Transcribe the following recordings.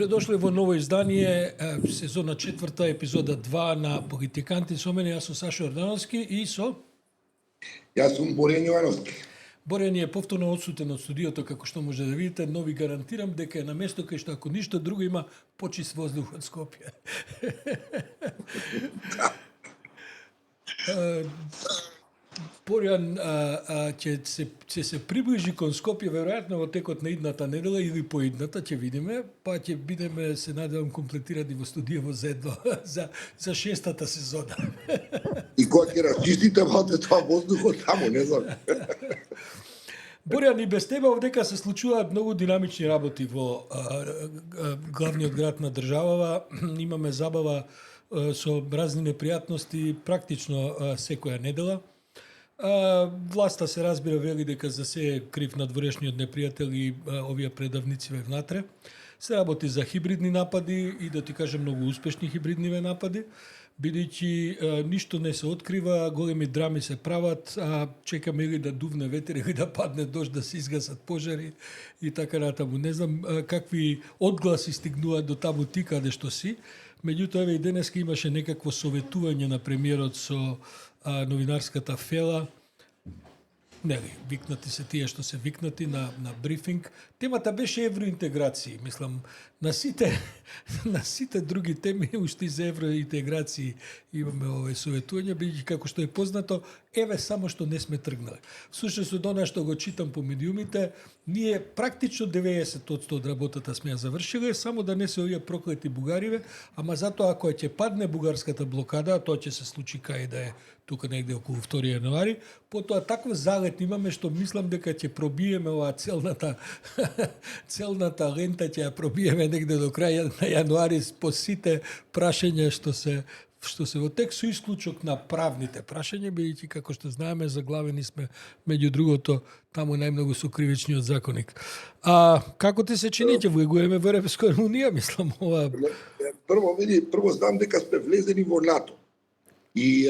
Добредошли во ново издание, сезона 4, епизода 2 на Политиканти. Со мене јас сум Сашо Ордановски и со... Јас сум Борен Јовановски. Борен е повторно отсутен од студиото, како што може да видите, но ви гарантирам дека е на место кај што ако ништо друго има почист воздух од Скопје. Борјан ќе се приближи кон Скопје веројатно во текот на идната недела или поидната, ќе видиме, па ќе бидеме, се надевам, комплетирани во студио заедно за шестата сезона. И кога ќе расчистите малце тоа воздухот таму, не знам. Борјан, и без тебе овдека се случуваат многу динамични работи во главниот град на државава. Имаме забава со разни непријатности практично секоја недела. Власта се разбира вели дека за се е крив надворешниот непријател и овие предавници внатре. Се работи за хибридни напади и да ти кажам многу успешни хибридни напади, бидејќи ништо не се открива, големи драми се прават, чекаме или да дувне ветер или да падне дожд, да се изгасат пожари и така натаму. Не знам какви одгласи стигнуваат до таму ти каде што си. Меѓутоа, еве и денеска имаше некакво советување на премиерот со новинарската фела. Нели, викнати се тие што се викнати на брифинг. Темата беше евроинтеграции. Мислам, на сите други теми, уште и за евроинтеграции имаме овој советување, бидејќи како што е познато, еве само што не сме тргнали. Всушност од она што го читам по медиумите, ние практично 90% од работата сме ја завршиле, само да не се овие проклети бугариве, ама затоа ако ќе падне бугарската блокада, тоа ќе се случи кај да е тука негде околу 2 јануари, потоа таков залет имаме што мислам дека ќе пробиеме оваа целната лента, ќе ја пробиеме негде до крај на јануари по сите прашања што се во тек, со исклучок на правните прашања, бидејќи како што знаеме заглавени сме меѓу другото таму најмногу со кривичниот законник. Како ти се чини, ќе влегуваме во Европска унија, мислам ова? Прво знам дека сме влезени во НАТО. И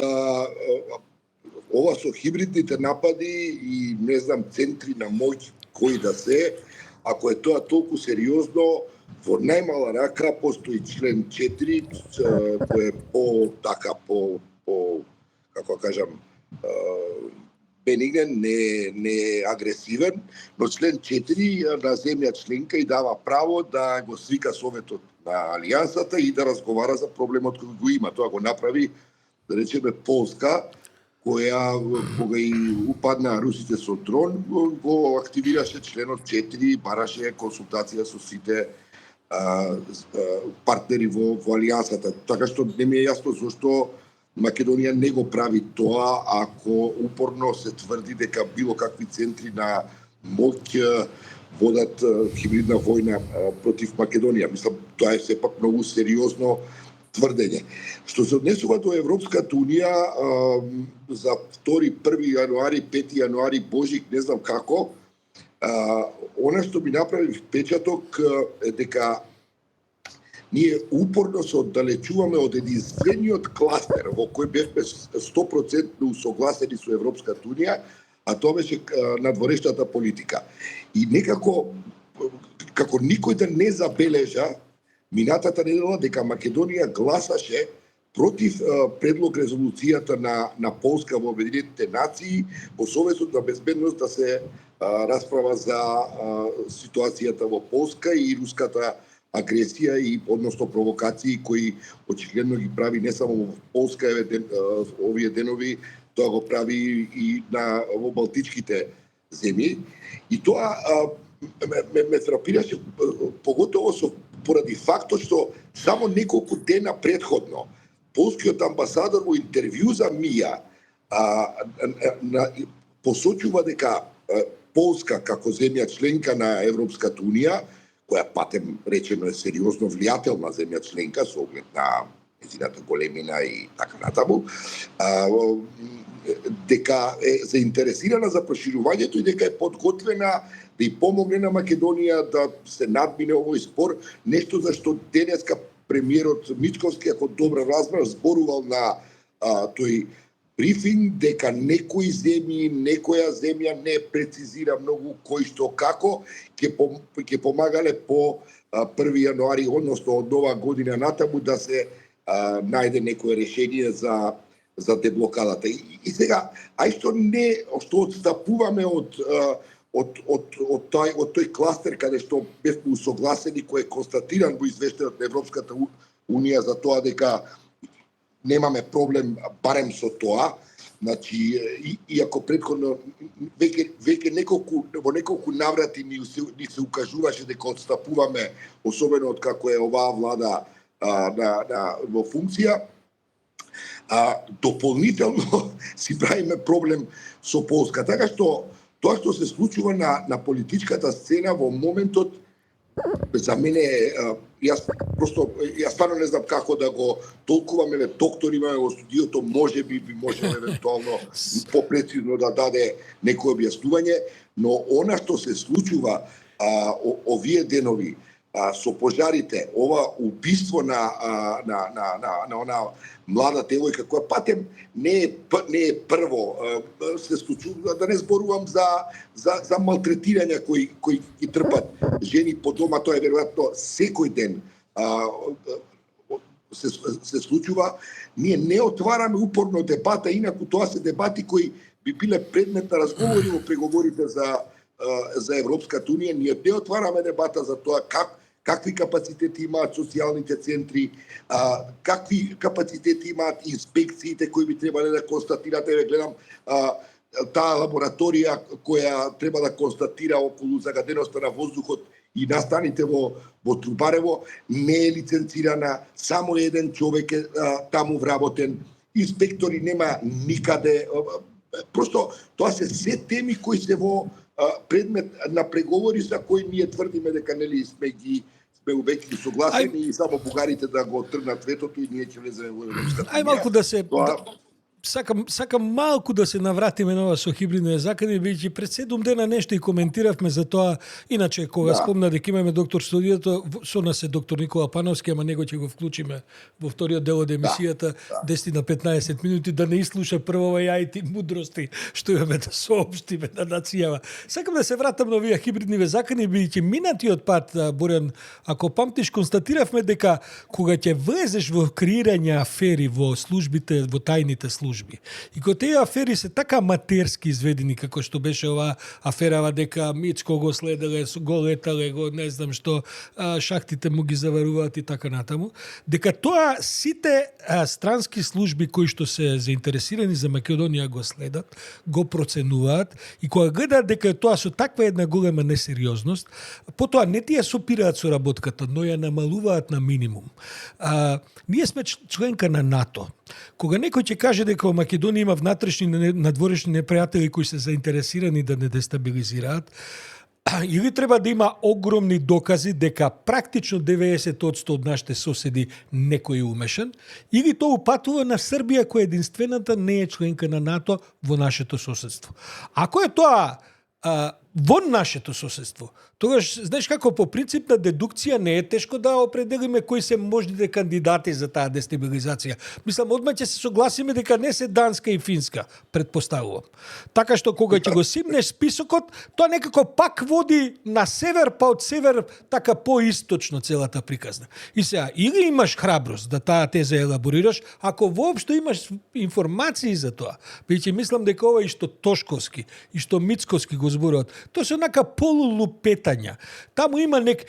ова со хибридните напади и не знам центри на моќ кои да се, ако е тоа толку сериозно, во најмала рака постои член 4 кој е како кажам бенигнен, не агресивен, но член 4 на земја членка и дава право да го свика Советот на Алијансата и да разговара за проблемот кој го има. Тоа го направи, да речеме, Полска, која кога и упадна русите со дрон, го активираше членот 4, бараше консултација со сите партнери во Алијансата. Така што не ми е јасно зошто Македонија не го прави тоа, ако упорно се тврди дека било какви центри на моќ водат хибридна војна против Македонија. Мислам, тоа е сепак многу сериозно тврдење. Што се однесува до Европската унија, за 2, 1 јануари, 5 јануари, Божик, не знам како, она што ми направи впечаток е дека ние упорно се оддалечуваме од единствениот кластер во кој бевме 100% усогласени со Европската унија, а тоа беше надворешната политика. И некако, како никој да не забележа, минатата недела дека Македонија гласаше против предлог резолуцијата на Полска во Обединетите нации во Советот на безбедност да се расправа за ситуацијата во Полска и руската агресија и односно провокации кои очигледно ги прави не само во Полска, овие денови, тоа го прави и во Балтичките земји. И тоа ме фрапираше поготово поради фактот што само неколку дена претходно полскиот амбасадор во интервју за МИА посочува дека Полска како земја членка на Европската унија, која патем речено е сериозно влијателна земја членка со оглед на нејзината големина и така натаму, дека е заинтересирана за проширувањето и дека е подготвена да и помогне на Македонија да се надмине овој спор, нешто за што денеска премиерот Мичковски, ако добро разбрав, зборувал на тој брифинг дека некоја земја не прецизира многу кој што како ќе помагале по 1. јануари, односно од нова година натаму, да се најде некое решение за деблокадата. И сега, што отстапуваме од тој кластер каде што бевме усогласени, кој е констатиран во извештајот на Европската Унија за тоа дека немаме проблем барем со тоа. Значи, иако претходно веќе во неколку наврати ни се укажуваше дека отстапуваме, особено од како е оваа влада во функција, дополнително си правиме проблем со Полска. Така што тоа што се случува на политичката сцена во моментот, за мене, јас стварно не знам како да го толкуваме. Доктор имаме во студиото, можеби би можело евентуално попрецизно да даде некој објаснување, но она што се случува овие денови со пожарите, ова убиство на она млада девојка која патем не е прво, се случува, да не зборувам за малтретирања кои ги трпат жени по дома, тоа е веројатно секој ден се случува. Ние не отвараме упорно дебата, инаку тоа се дебати кои би биле предмет на разговори во преговорите за Европската Унија. Ние не отвараме дебата за тоа какви капацитети имаат социјалните центри, какви капацитети имаат инспекциите кои би требале да констатират. Гледам таа лабораторија која треба да констатира околу загаденоста на воздухот и настаните во Трубарево, не е лиценцирана, само еден човек е таму вработен, инспектори нема никаде. Просто тоа се теми кои се во предмет на преговори за кои ние тврдиме дека нели сме веќе согласени и само бугарите да го тргнат ветото и ние ќе влеземе во Европската Унија. Малку да се Сакам малку да се навратиме на ова со хибридни закани, бидејќи пред 7 дена нешто и коментиравме за тоа. Иначе кога спомна дека имаме доктор студиото, со нас е доктор Никола Пановски, ама него ќе го вклучиме во вториот дел од емисијата, 10 на 15 минути, да не ислуша прво јајти мудрости што имаме да соопштиме на нацијава. Сакам да се вратам на овие хибридни закани, бидејќи минатиот пат, Борјан, ако памтиш, констатиравме дека кога ќе влезеш во креирање афери во службите, во тајните служби, и кога тие афери се така аматерски изведени, како што беше оваа аферава дека Мицко го следеле, го летале, го не знам што, шахтите му ги заваруваат и така натаму, дека тоа сите странски служби кои што се заинтересирани за Македонија го следат, го проценуваат, и кога гледаат дека тоа со таква една голема несериозност, потоа не тие сопираат со работката, но ја намалуваат на минимум. Ние сме членка на НАТО. Кога некој ќе каже дека во Македонија има внатрешни надворешни непријатели кои се заинтересирани да не дестабилизираат, или треба да има огромни докази дека практично 90% од нашите соседи некој е умешан, или тоа упатува на Србија која единствената не е членка на НАТО во нашето соседство. Ако е тоа во нашето соседство, тогаш, знаеш како, по принцип на дедукција не е тешко да определиме кои се можните кандидати за таа дестабилизација. Мислам, одма ќе се согласиме дека не се Данска и Финска, предпоставувам. Така што кога ќе го симнеш списокот, тоа некако пак води на север, па од север така поисточно целата приказна. И сега, или имаш храброст да таа теза елаборираш, ако воопшто имаш информации за тоа. Бидејќи мислам дека ова и што Тошковски, и што Мицковски го зборуваат, тоа се онака полулупетања. Таму има ние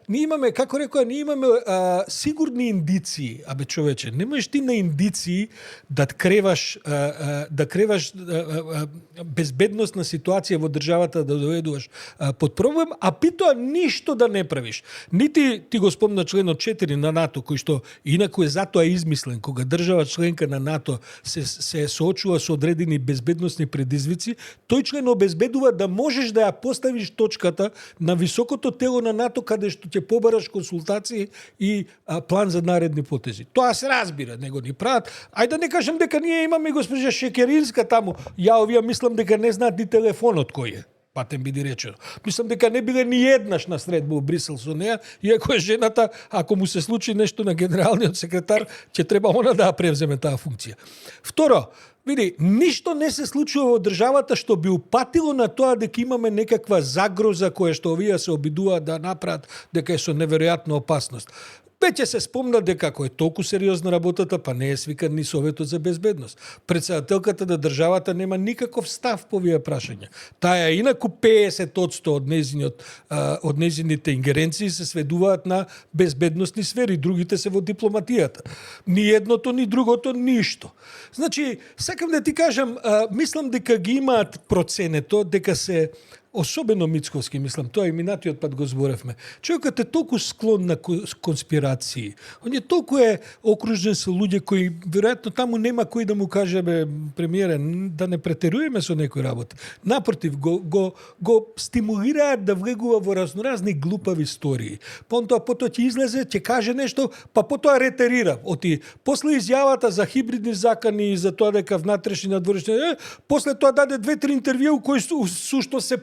имаме, како рекоа, ние имаме сигурни индиции. Абе човече, не можеш ти на индиции да креваш безбедносна ситуација во државата да доведуваш под проблем, а питоа ништо да не правиш. Нити ти го спомна членот 4 на НАТО, кој што инаку е затоа измислен, кога држава членка на НАТО се соочува со одредени безбедносни предизвици, тој член обезбедува да можеш да ја поставиш точката на високото тело на НАТО каде што ќе побараш консултации и план за наредни потези. Тоа се разбира, него ни прават. Ајде да не кажем дека ние имаме госпожа Шекеринска таму. Ја овие мислам дека не знаат ни телефонот кој е. патем биде речено. Мислам дека не биле ни еднаш на средба у Брисел со неа, иако е жената, ако му се случи нешто на генералниот секретар, ќе треба она да ја превземе таа функција. Второ, види, ништо не се случува во државата што би упатило на тоа дека имаме некаква загроза која што овие се обидуваат да направат, дека е со неверојатна опасност. Веќе се спомна дека ако е толку сериозна работата, па не е свикан ни Советот за безбедност. Председателката на државата нема никаков став по овие прашања. Таа инаку 50% од нејзините ингеренции се сведуваат на безбедностни сфери, другите се во дипломатијата. Ни едното, ни другото, ништо. Значи, сакам да ти кажам, мислам дека ги имаат проценето, дека се особено Мицковски, мислам, тоа и минатиот пат го зборевме. Човекот е толку склон на конспирации. Он е толку окружен со луѓе кои веројатно таму нема кој да му каже, бе, премиере, да не претеруваме со некои работи. Напротив, го стимулираат да влегува во разноразни глупави истории. Потоа ќе излезе, ќе каже нешто, па потоа ретерира. После изјавата за хибридни закани и за тоа дека внатрешни надворешни, после тоа даде 2-3 интервју кои сушто се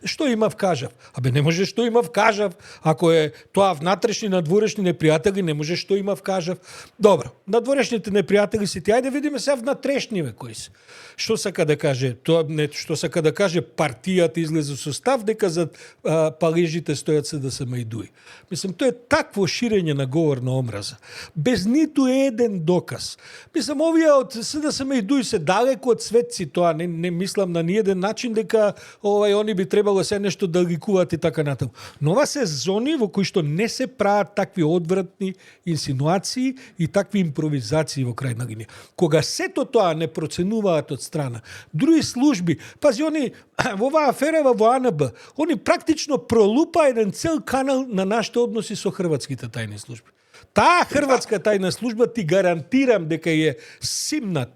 што имав кажав? Абе не може што имав кажав. Ако е тоа внатрешни надворешни непријатели, не може што имав кажав. Добро, надворешните непријатели си ти, ајде видиме сега внатрешниве кои се. Што сака да каже? Тоа не што сака да каже, партијата излезе со став дека за палежите стојат СДСМ и ДУИ. Мислам, тоа е такво ширење на говор на омраза. Без ниту еден доказ. Мислам, овие од СДСМ и ДУИ се далеко од светци, тоа не мислам на ниеден начин дека они би требало се нешто да ликуваат и така натаму. Но ова се зони во кои што не се прават такви одвратни инсинуации и такви импровизации во крајна линија. Кога сето тоа не проценуваат од страна, други служби, пази, они во оваа афера во АНБ, они практично пролупа еден цел канал на нашите односи со хрватските тајни служби. Таа хрватска тајна служба ти гарантирам дека е симнат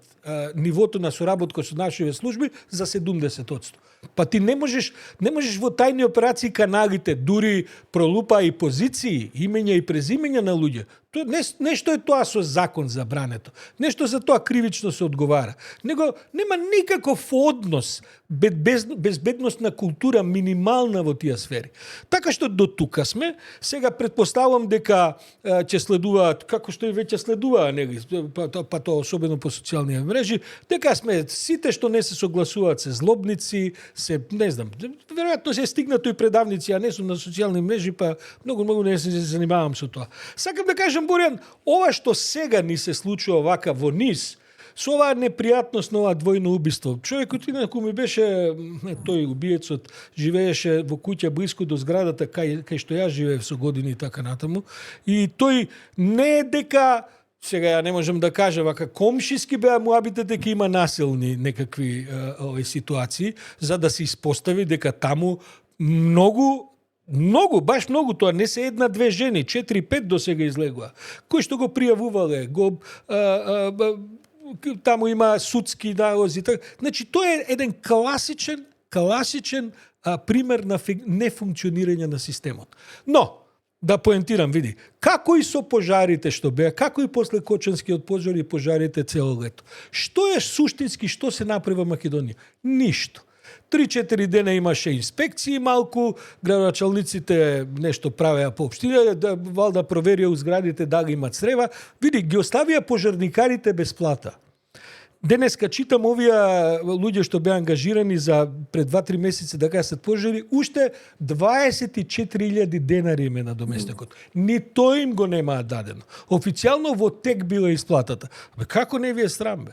нивото на соработка со нашите служби за 70%. Па ти не можеш во тајни операции каналите, дури пролупа и позиции, имења и презимења на луѓе. Нешто е тоа со закон забрането. Нешто за тоа кривично се одговара. Него нема никаков однос, безбедносна култура минимална во тие сфери. Така што до тука сме, сега предпоставам дека ќе следуваат, како што и веќе следуваа, нели, па тоа особено по социјални мрежи, дека сме сите што не се согласуваат се злобници, се, не знам, веројатно се стигнато и предавници, а не сум на социјални мрежи, па многу не се занимавам со тоа. Сакам да кажам, Борјан, ова што сега ни се случува вака во низ, со оваа непријатност на ова двојно убиство. Човекот инаку ми беше, тој убиецот, живееше во куќа блиску до зградата кај што ја живеев со години и така натаму. И тој не е дека, сега ја не можам да кажа, вака комшиски беа муабите дека има насилни некакви ситуации, за да се испостави дека таму баш многу, тоа не се една-две жени, 4-5 до сега излегува. Кои што го пријавувале, таму има судски налози. Значи, тоа е еден класичен пример на нефункционирање на системот. Но, да поентирам, види, како и со пожарите што беа, како и после Кочанскиот пожар и пожарите цело лето. Што е суштински, што се направи во Македонија? Ништо. 3-4 дена имаше инспекции малку, градоначалниците нешто правеа по општина, валда проверија у зградите дали имат срева. Види, ги оставија пожарникарите без плата. Денеска читам овие луѓе што беа ангажирани за пред 2-3 месеци да гасат пожари, уште 24.000 денари им е на доместекот. Ни тој им го немаат дадено. Официјално во тек била исплатата. Како не ви е срам, бе?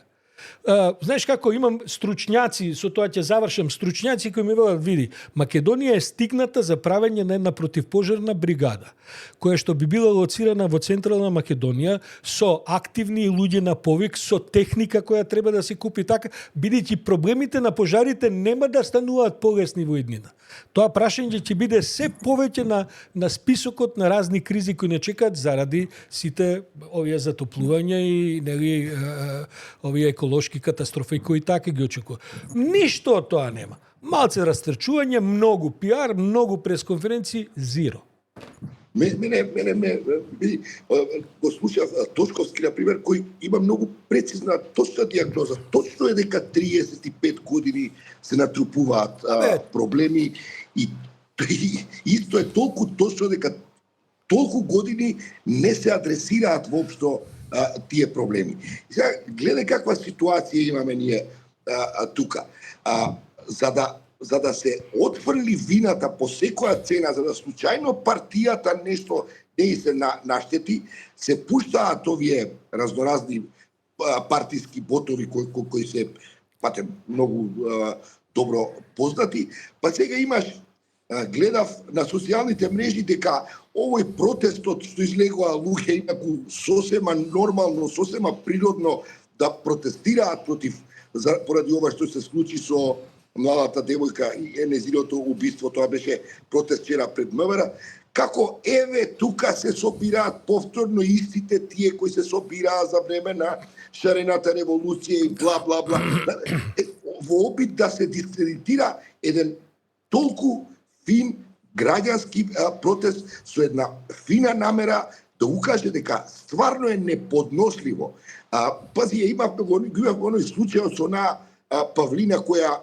Знаеш како, имам стручњаци, со тоа ќе завршам, стручњаци кои ми велат, види, Македонија е стигната за правење на една противпожарна бригада, која што би била лоцирана во Централна Македонија со активни луѓе на повик, со техника која треба да се купи така, бидејќи проблемите на пожарите нема да стануваат полесни во иднина. Тоа прашање ќе биде се повеќе на списокот на разни кризи кои не чекаат заради сите овие затоплувања и нели овие еколошки катастрофи кои така ги очекуваат. Ништо од тоа нема. Малце растрчување, многу пиар, многу пресконференции, зиро. Мене го слушав Тошковски, на пример, кој има многу прецизна, точна диагноза. Точно е дека 35 години се натрупуваат проблеми и исто е толку точно дека толку години не се адресираат воопшто тие проблеми. И сега, гледај каква ситуација имаме ние тука. За да се отфрли вината по секоја цена, за да случајно партијата нешто не се наштети, се пуштаат овие разноразни партиски ботови кои се многу добро познати. Па сега имаш, гледав на социјалните мрежи дека овој протестот што излегоа луѓе инаку сосема нормално, сосема природно да протестираат поради ова што се случи со младата девојка и незиното убиство, тоа беше протест вчера пред МВР, како еве тука се собираат повторно истите тие кои се собираа за време на шарената револуција и бла бла бла. Во опит да се дискредитира еден толку фин граѓански протест со една фина намера да укаже дека стварно е неподносливо. Пази, имавме оној случај со Павлина која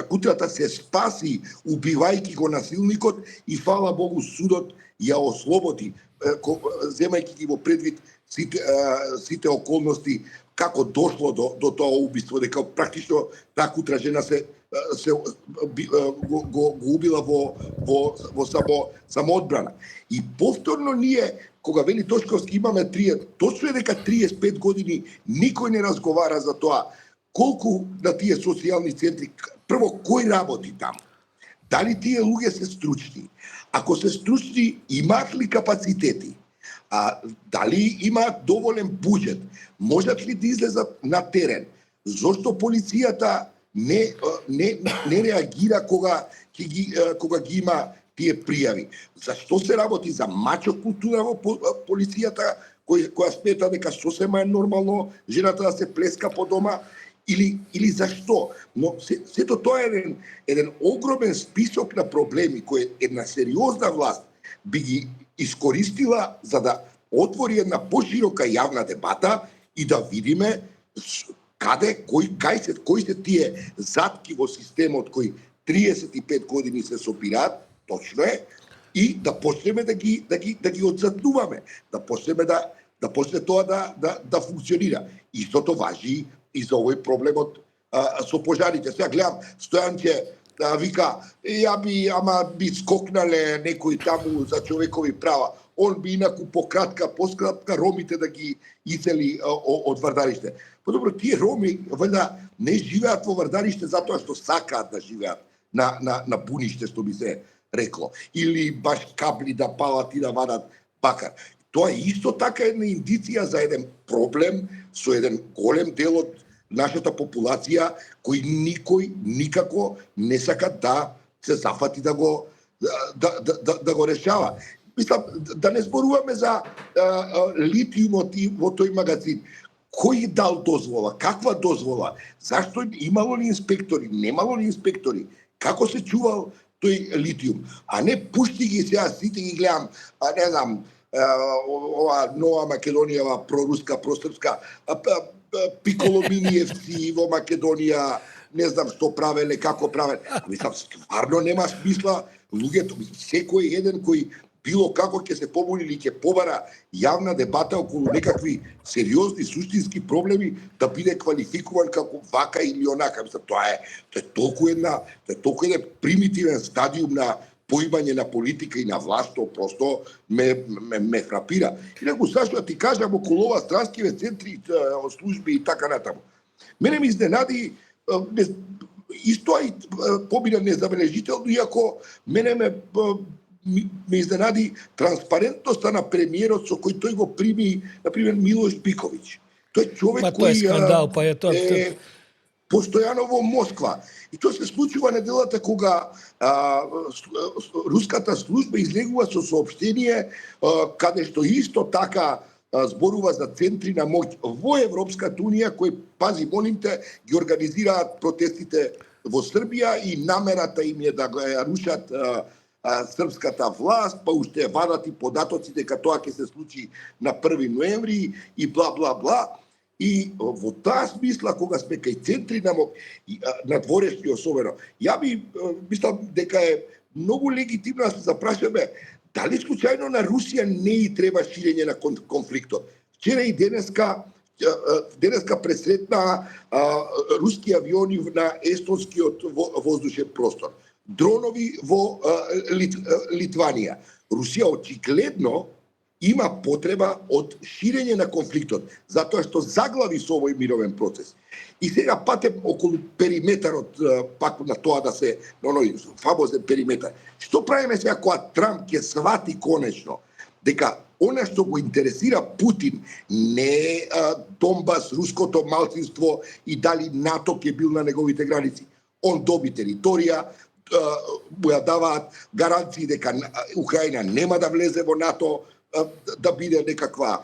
кутрата се спаси убивајќи го насилникот и фала Богу судот ја ослободи, земајќи ги во предвид сите околности како дошло до тоа убиство, дека практично таа кутра жена го убила во самоодбрана. И повторно ние, кога вели Тошковски имаме точно е дека 35 години никој не разговара за тоа колку на тие социјални центри, прво кој работи таму? Дали тие луѓе се стручни? Ако се стручни, имаат ли капацитети? Дали имаат доволен буџет? Можат ли да излезат на терен? Зошто полицијата не реагира кога ги има тие пријави? Зашто се работи за мачо култура во полицијата, која смета дека сосема е нормално жената да се плеска по дома? Или зашто? Но сето тоа е еден огромен список на проблеми кои една сериозна власт би ги искористила за да отвори една поширока јавна дебата и да видиме кои се тие затки во системот кои 35 години се собираат, точно е, и да почнеме да ги одзаднуваме, да почне тоа да функционира. Истото важи и за овој проблемот со пожарите. Сега гледам, Стојанче вика, ама би скокнале некои таму за човекови права. Он би инаку поскратка ромите да ги исели од Вардариште. Подобро, тие роми вајда не живеат во Вардариште затоа што сакаат да живеат на буниште, што би се рекло. Или баш кабли да палат и да вадат бакар. Тоа е исто така една индиција за еден проблем со еден голем дел од нашата популација кој никој никако не сака да се зафати да го решава. Мислам, да не зборуваме за литиумот во тој магазин. Кој дал дозвола? Каква дозвола? Зашто имало ли инспектори? Немало ли инспектори? Како се чувал тој литиум? А не пушти ги сега, сите ги гледам, не знам, ова Нова Македонија, проруска, просрпска, Пиколоминиевци во Македонија, не знам што правеле, како правеле. Мислам, стварно нема смисла луѓето, секој еден кој било како ќе се побуни или ќе побара јавна дебата околу некакви сериозни суштински проблеми да биде квалификуван како вака или онака. Мислам, тоа е толку еден примитивен стадиум на поимање на политика и на власт, што просто ме фрапира. Инаку, Сашо, ти кажам околу ова странскиве центри, служби и така натаму. Мене ми изненади, исто и помина незабележително, иако мене ме изненади транспарентноста на премиерот со кој тој го прими, например, Милош Биковиќ. Тој човек кој е постојано во Москва. И тоа се случува неделата кога руската служба излегува со соопштение каде што исто така зборува за центри на моќ во Европската унија кои, пази, молим те, ги организираат протестите во Србија и намерата им е да го рушат српската власт, па уште вадат и податоци дека тоа ќе се случи на 1 ноември и бла бла бла. И во таа смисла, кога сме кај центри на дворешни особено, ја би мислам дека е многу легитимно да се запрашаме дали случајно на Русија не и треба ширење на конфликтот. Вчера и денеска пресретна руски авиони на естонскиот воздушен простор. Дронови во Литванија. Русија очигледно има потреба од ширење на конфликтот, затоа што заглави со овој мировен процес. И сега патем околу периметарот, пак на тоа да се, на оној фамозен периметар. Што правиме сега кога Трамп ќе свати конечно дека она што го интересира Путин не е Донбас, руското малцинство и дали НАТО ќе бил на неговите граници. Он доби територија, му ја даваат гаранции дека Украина нема да влезе во НАТО, да биде некаква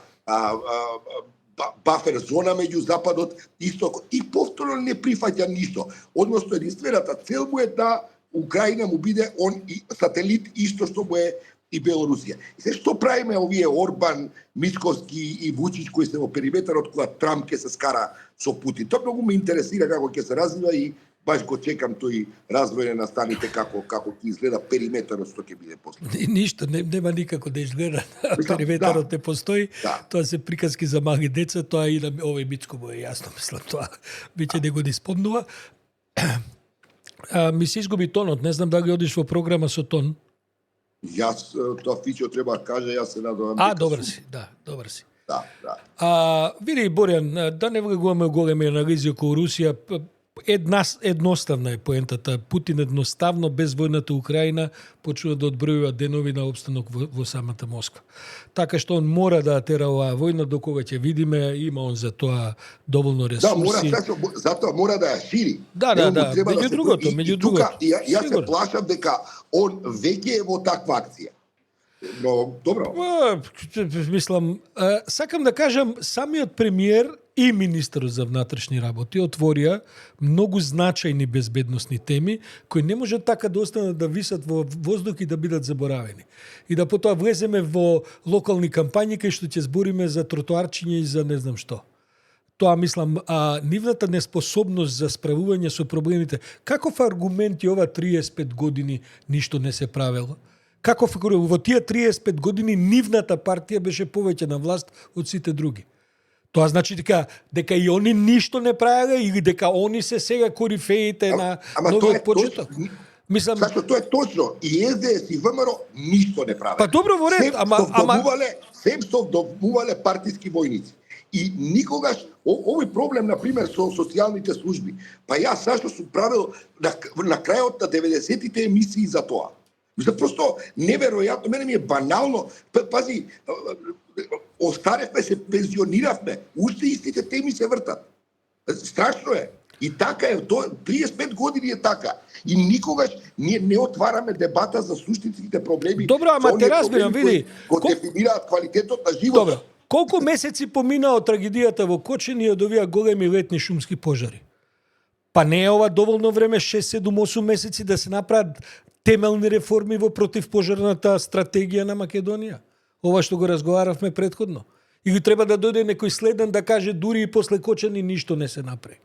бафер зона меѓу Западот и Истокот. И повторно не прифаќа ништо. Односно, единствената цел му е да Украина му биде он и сателит исто што му е и Белорусија. И се што правиме овие Орбан, Мицковски и Вучич кои се во периметарот кога Трамп ќе се скара со Путин? Тоа многу ме интересира како ќе се развива и баш го чекам тој развој на станите како ќе изгледа периметарот што ќе биде после. Ништо, нема никако да изгледа. Периметарот не постои. Да. Тоа се приказки за мали деца, тоа и на овој Мицко му е јасно, мислам, тоа веќе не го ни спомнува. Ми се изгуби тонот, не знам дали одиш во програма со тон. Јас тоа Фичо треба да каже, јас се надевам. Добар си, добар си. Да. Види, Борјан, да не влегуваме големи анализи околу Русија, едноставна е поентата. Путин едноставно, без војната Украина, почува да одбројува денови на обстанок во самата Москва. Така што он мора да тера оваа војна, до кога ќе видиме, има он за тоа доволно ресурси. Затоа мора да ја шири. Да. Меѓу другото. Јас се плашам дека он веќе е во таква акција. Но, добро. Мислам, сакам да кажам, самиот премиер и министерот за внатрешни работи отворија многу значајни безбедносни теми кои не може така да останат да висат во воздух и да бидат заборавени. И да потоа влеземе во локални кампањи кај што ќе збориме за тротоарчиња и за не знам што. Тоа мислам, нивната неспособност за справување со проблемите. Каков аргумент е ова 35 години ништо не се правело? Каков во тие 35 години нивната партија беше повеќе на власт од сите други? Тоа значи дека и они ништо не правеле или дека они се сега корифеите на новиот почеток? Мислам, зашто тоа е точно. И СДС и ВМРО ништо не правеле. Па добро во ред, Сем добувале партиски војници. И никогаш овој проблем на пример со социјалните служби. Па јас сашто сум правил на крајот на 90-тите емисии за тоа. Мислам, просто неверојатно, мене ми е банално. Пази, остаревме, се пензиониравме, уште истите теми се вртат. Страшно е. И така е, 35 години е така. И никогаш ние не отвараме дебата за суштинските проблеми. Добро, ама те разбирам, види. Кои дефинираат квалитетот на животот. Добро. Колку месеци помина од трагедијата во Кочани од овие големи летни шумски пожари? Па не е ова доволно време, 6, 7, 8 месеци да се направат темелни реформи во противпожарната стратегија на Македонија? Ова што го разговаравме претходно. Или треба да дојде некој следен да каже дури и после Кочани ништо не се направи.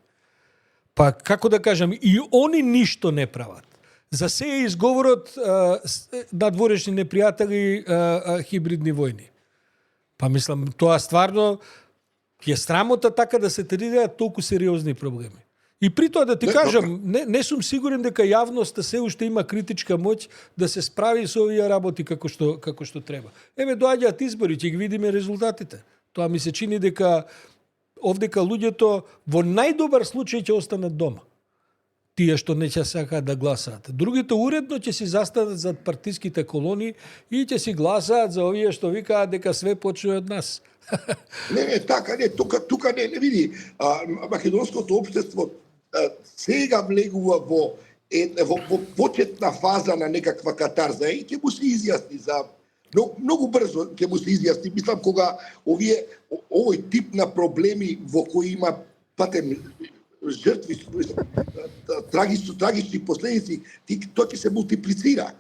Па како да кажам, и они ништо не прават. За се е изговорот надворешни непријатели, хибридни војни. Па мислам, тоа стварно е срамота така да се третираат толку сериозни проблеми. И при тоа да ти кажам, не сум сигурен дека јавноста се уште има критичка моќ да се справи со овие работи како што треба. Еве доаѓаат избори, ќе ги видиме резултатите. Тоа ми се чини дека овдека луѓето во најдобар случај ќе останат дома. Тие што не ќе сакаат да гласаат. Другите уредно ќе си застанат зад партиските колони и ќе си гласаат за овие што викаат дека све почнува од нас. Не, така не, тука не види. Македонското општество сега влегува во почетна фаза на некаква катарза и ќе му се изјасни за многу брзо ќе му се изјасни. Мислам кога овој тип на проблеми во кои има патем жртви, трагични последици, тоа ќе се мултиплицира.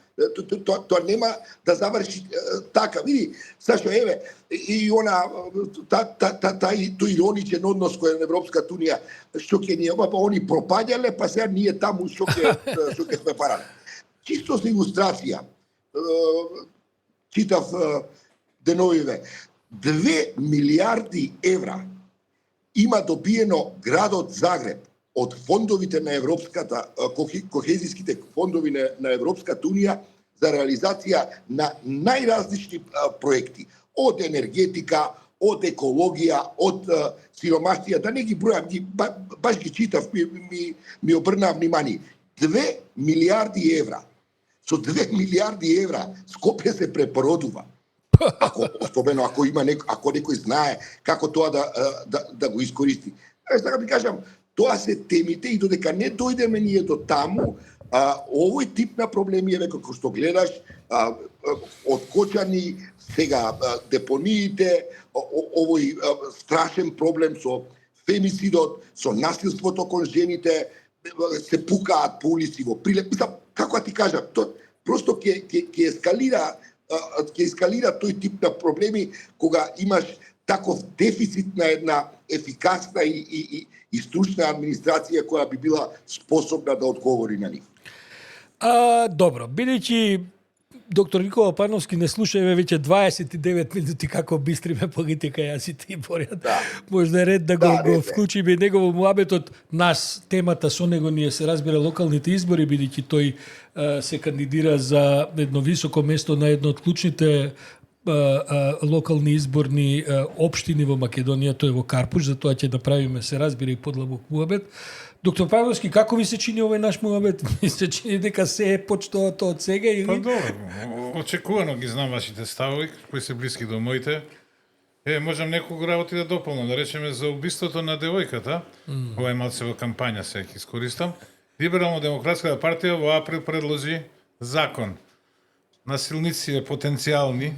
Тоа нема да заврши така. Види, Сашо, еве, и она, тој ироничен однос кој е на Европската унија, што ќе ни, они пропаѓале, па сега ние таму што ќе сме парале. Чисто за илустрација, читав деновиве, 2 милиарди евра има добиено градот Загреб од фондовите на Европската, кохезиските фондови на Европската унија за реализација на најразлични проекти, од енергетика, од екологија, од сиромаштија, да не ги бројам, баш ги читав, ми обрнаа внимание. 2 милиарди евра. Со 2 милиарди евра Скопје се препородува. Особено ако некој знае како тоа да го искористи. Така би кажам, тоа се темите и додека не дојдеме ние до таму, овој тип на проблеми е како што гледаш, откочани сега депониите, овој страшен проблем со фемицидот, со насилството кон жените, се пукаат по улици во Прилеп. Како ти кажам, просто ќе ескалира тој тип на проблеми кога имаш таков дефицит на една ефикасна и стручна администрација која би била способна да одговори на нив. Добро, бидејќи доктор Никола Пановски не слуша веќе 29 минути како бистриме политика, јас и ти Борјан. Да. Можда е ред да го вклучиме негово муабетот. Нас темата со него ние се разбира локалните избори, бидејќи тој се кандидира за едно високо место на едно од клучните локални изборни општини во Македонија, тој е во Карпуш, за тоа ќе направиме, се разбира, и подлабок муабет. Доктор Павловски, како ви се чини овој наш муабет? Ви се чини дека се е почнато од сега или? Па добро, очекувано ги знам вашите ставови, кои се блиски до моите. Можам неколку работи да дополнам, да речеме за убиството на девојката. Ова е малце во кампања, се ќе искористам. Либерално-демократската партија во април предложи закон. Насилници потенцијални,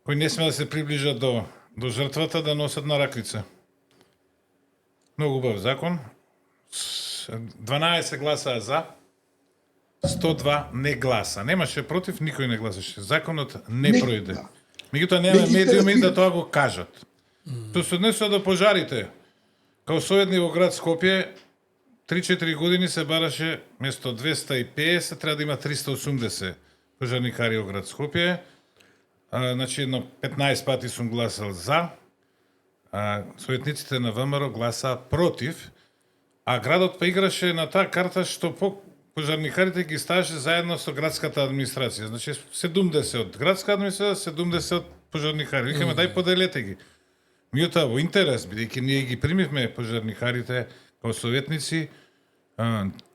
кои не сме да се приближат до жртвата, да носат на раквица. Многу убав закон. 12 гласа за, 102 не гласа. Немаше против, никој не гласаше. Законот не пројде. Меѓутоа нема медиуми да тоа го кажат. Тоа се однесува до пожарите. Као советник во град Скопје, 3-4 години се бараше место 250, треба да има 380 пожарникари во град Скопје. Значи, едно 15 пати сум гласал за, советниците на ВМРО гласа против, а градот па играше на таа карта што пожарникарите ги ставаше заедно со градската администрација. Значи 70 од градска администрација, 70 од пожарникари. Викаме дај поделете ги. Меѓутоа во интерес, бидејќи ние ги примивме пожарникарите како советници,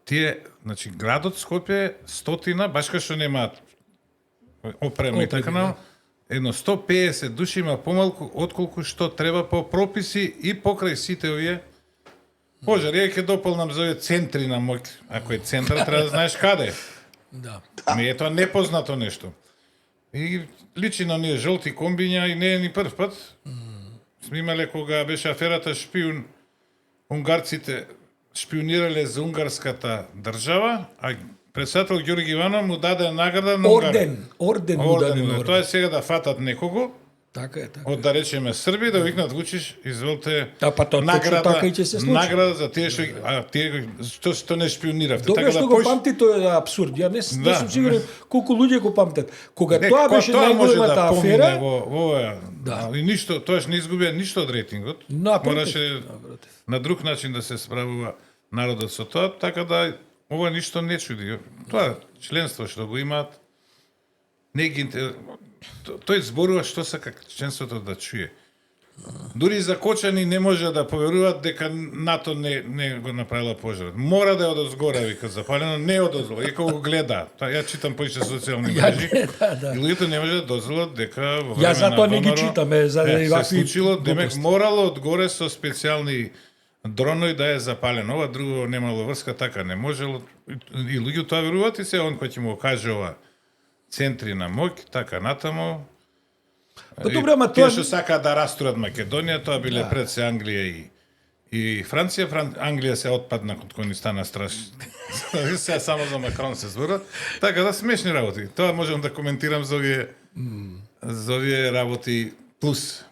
тие, значи градот Скопје 100, баш кај што немаат опрема и така, едно 150 души има помалку отколку што треба по прописи и покрај сите овие пожари. Ќе дополнам за овие центри на моќ. Ако е центар, треба да знаеш каде. Да. Ми е тоа непознато нешто. И личи на ние жолти комбиња и не е ни прв пат. Сме имале кога беше аферата шпион, унгарците шпионирале за унгарската држава, а председател Ѓорги Иванов му даде награда на Орден му даде. Тоа е сега да фатат некого. Така е, така. Од да речеме Срби, да викнат Вучиш, изволте награда, така и ќе се случи. Награда за тие што не шпиониравте. Добре така што да го памти, тоа е абсурд. Ја не сум сигурен колку луѓе го памтат. Кога тоа беше најголемата афера, и ништо, тоаш не изгубија ништо од рейтингот. Мораше на друг начин да се справува народот со тоа, така да ова ништо не чуди. Тоа членство што го имаат, не ги тој зборува што сака членството да чуе. Дури за Кочани не може да поверуваат дека НАТО не го направила пожарот. Мора да е одозгора, вика, запалено, не одозго, дека го гледа. Ја читам поише социјални мрежи. И луѓето не може да дозволат дека во време на затоа не ги читаме, за да се случило, демек морало одгоре со специјални дронови да е запалено. Ова друго немало врска, така не можело. И луѓето тоа веруваат и се он кој ќе му каже ова центри на моќ, така натаму. Па добро, ама тоа што сака да растурат Македонија, тоа биле пред се Англија И Франција, Англија се отпадна кога кој ни стана страшно. Се само за Макрон се збора. Така да смешни работи. Тоа можам да коментирам за овие работи плюс.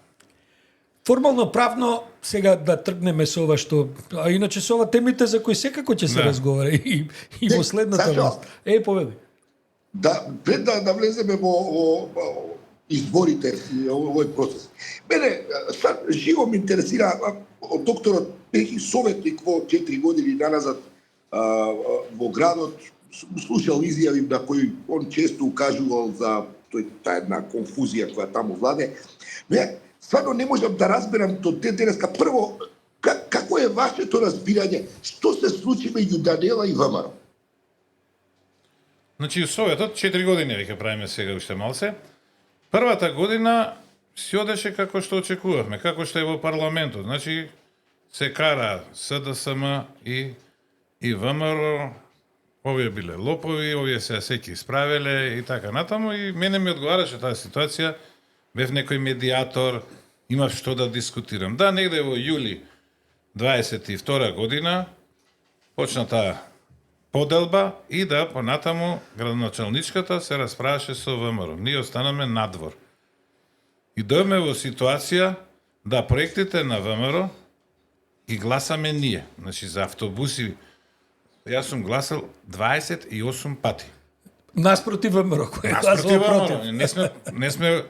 Формално правно сега да тргнеме со ова што, а иначе со ова темите за кои секако ќе се Да. разговара и во следната Сашо, власт. Поведи. Да, пред да влеземе во изборите и овој процес. Мене живо ме интересира од докторот бех советник во 4 години наназад во градот, слушал изјави на кои он често укажувал за таа една конфузија која таму владе. Но ја стварно не можам да разберам до денеска прво како е вашето разбирање што се случи меѓу Данела и ВМРО? Значи, Советот 4 години веќе правиме сега уште малце. Првата година си одеше како што очекувавме, како што е во парламентот. Значи, се кара СДСМ и ВМРО, овие биле лопови, овие се секи исправеле и така натаму. И мене ми одговараше таа ситуација, бев некој медиатор, имав што да дискутирам. Да, негде во јули 22 година почна таа поделба и да понатаму градоначалничката се расправаше со ВМРО. Ние останаме надвор. И дојме во ситуација да проектите на ВМРО ги гласаме ние. Значи за автобуси јас сум гласал 28 пати. Нас против ВМРО, кој Нас гласува против против. ВМРО. Не сме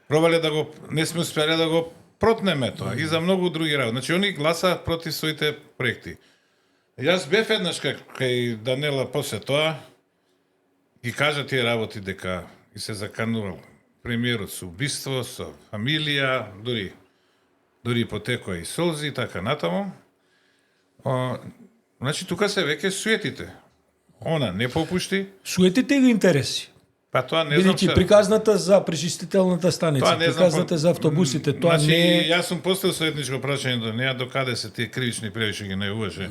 пробале да го не сме успеле да го протнеме тоа и за многу други работи. Значи они гласаа против своите проекти. Јас бев еднаш кај Данела после тоа и кажа тие работи дека и се заканувал премиерот со убиство, со фамилија, дури потекоа и солзи и така натаму. Значи тука се веќе суетите. Она не попушти, Суетите и интереси. па тоа не знам Бидејќи се. приказната за пречистителната станица, Тоа не знам, приказната за автобусите, тоа значи, не е... Јас сум поставил советничко прашање до неа до каде се тие кривични пријави што ги најуваше.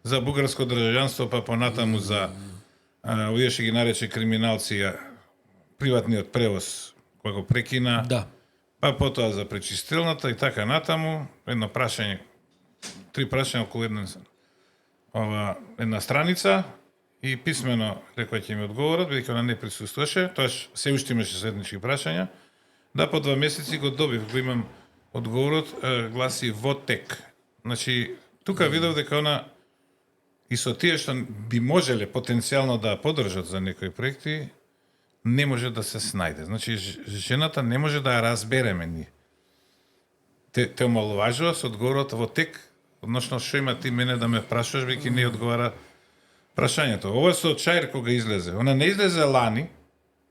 За бугарско државјанство, па понатаму за овие што ги нарече криминалци приватниот превоз кој го прекина. Да. Па потоа за пречистилната и така натаму, едно прашање, 3 прашања околу една страница и писмено рекоа ќе ми одговорат, бидејќи она не присуствуваше, тоаш се уште имаше советнички прашања. Да, по 2 месеци го добив, го имам одговорот, гласи ВОТЕК. Значи, тука видов дека она и со тие што би можеле потенцијално да подржат за некои проекти, не може да се снајде. Значи, жената не може да ја разбереме ние. Те омаловажува со одговорот ВОТЕК, односно што има ти мене да ме прашуваш, бидејќи не одговара прашањето. Ова со Чаир кога излезе, она не излезе лани,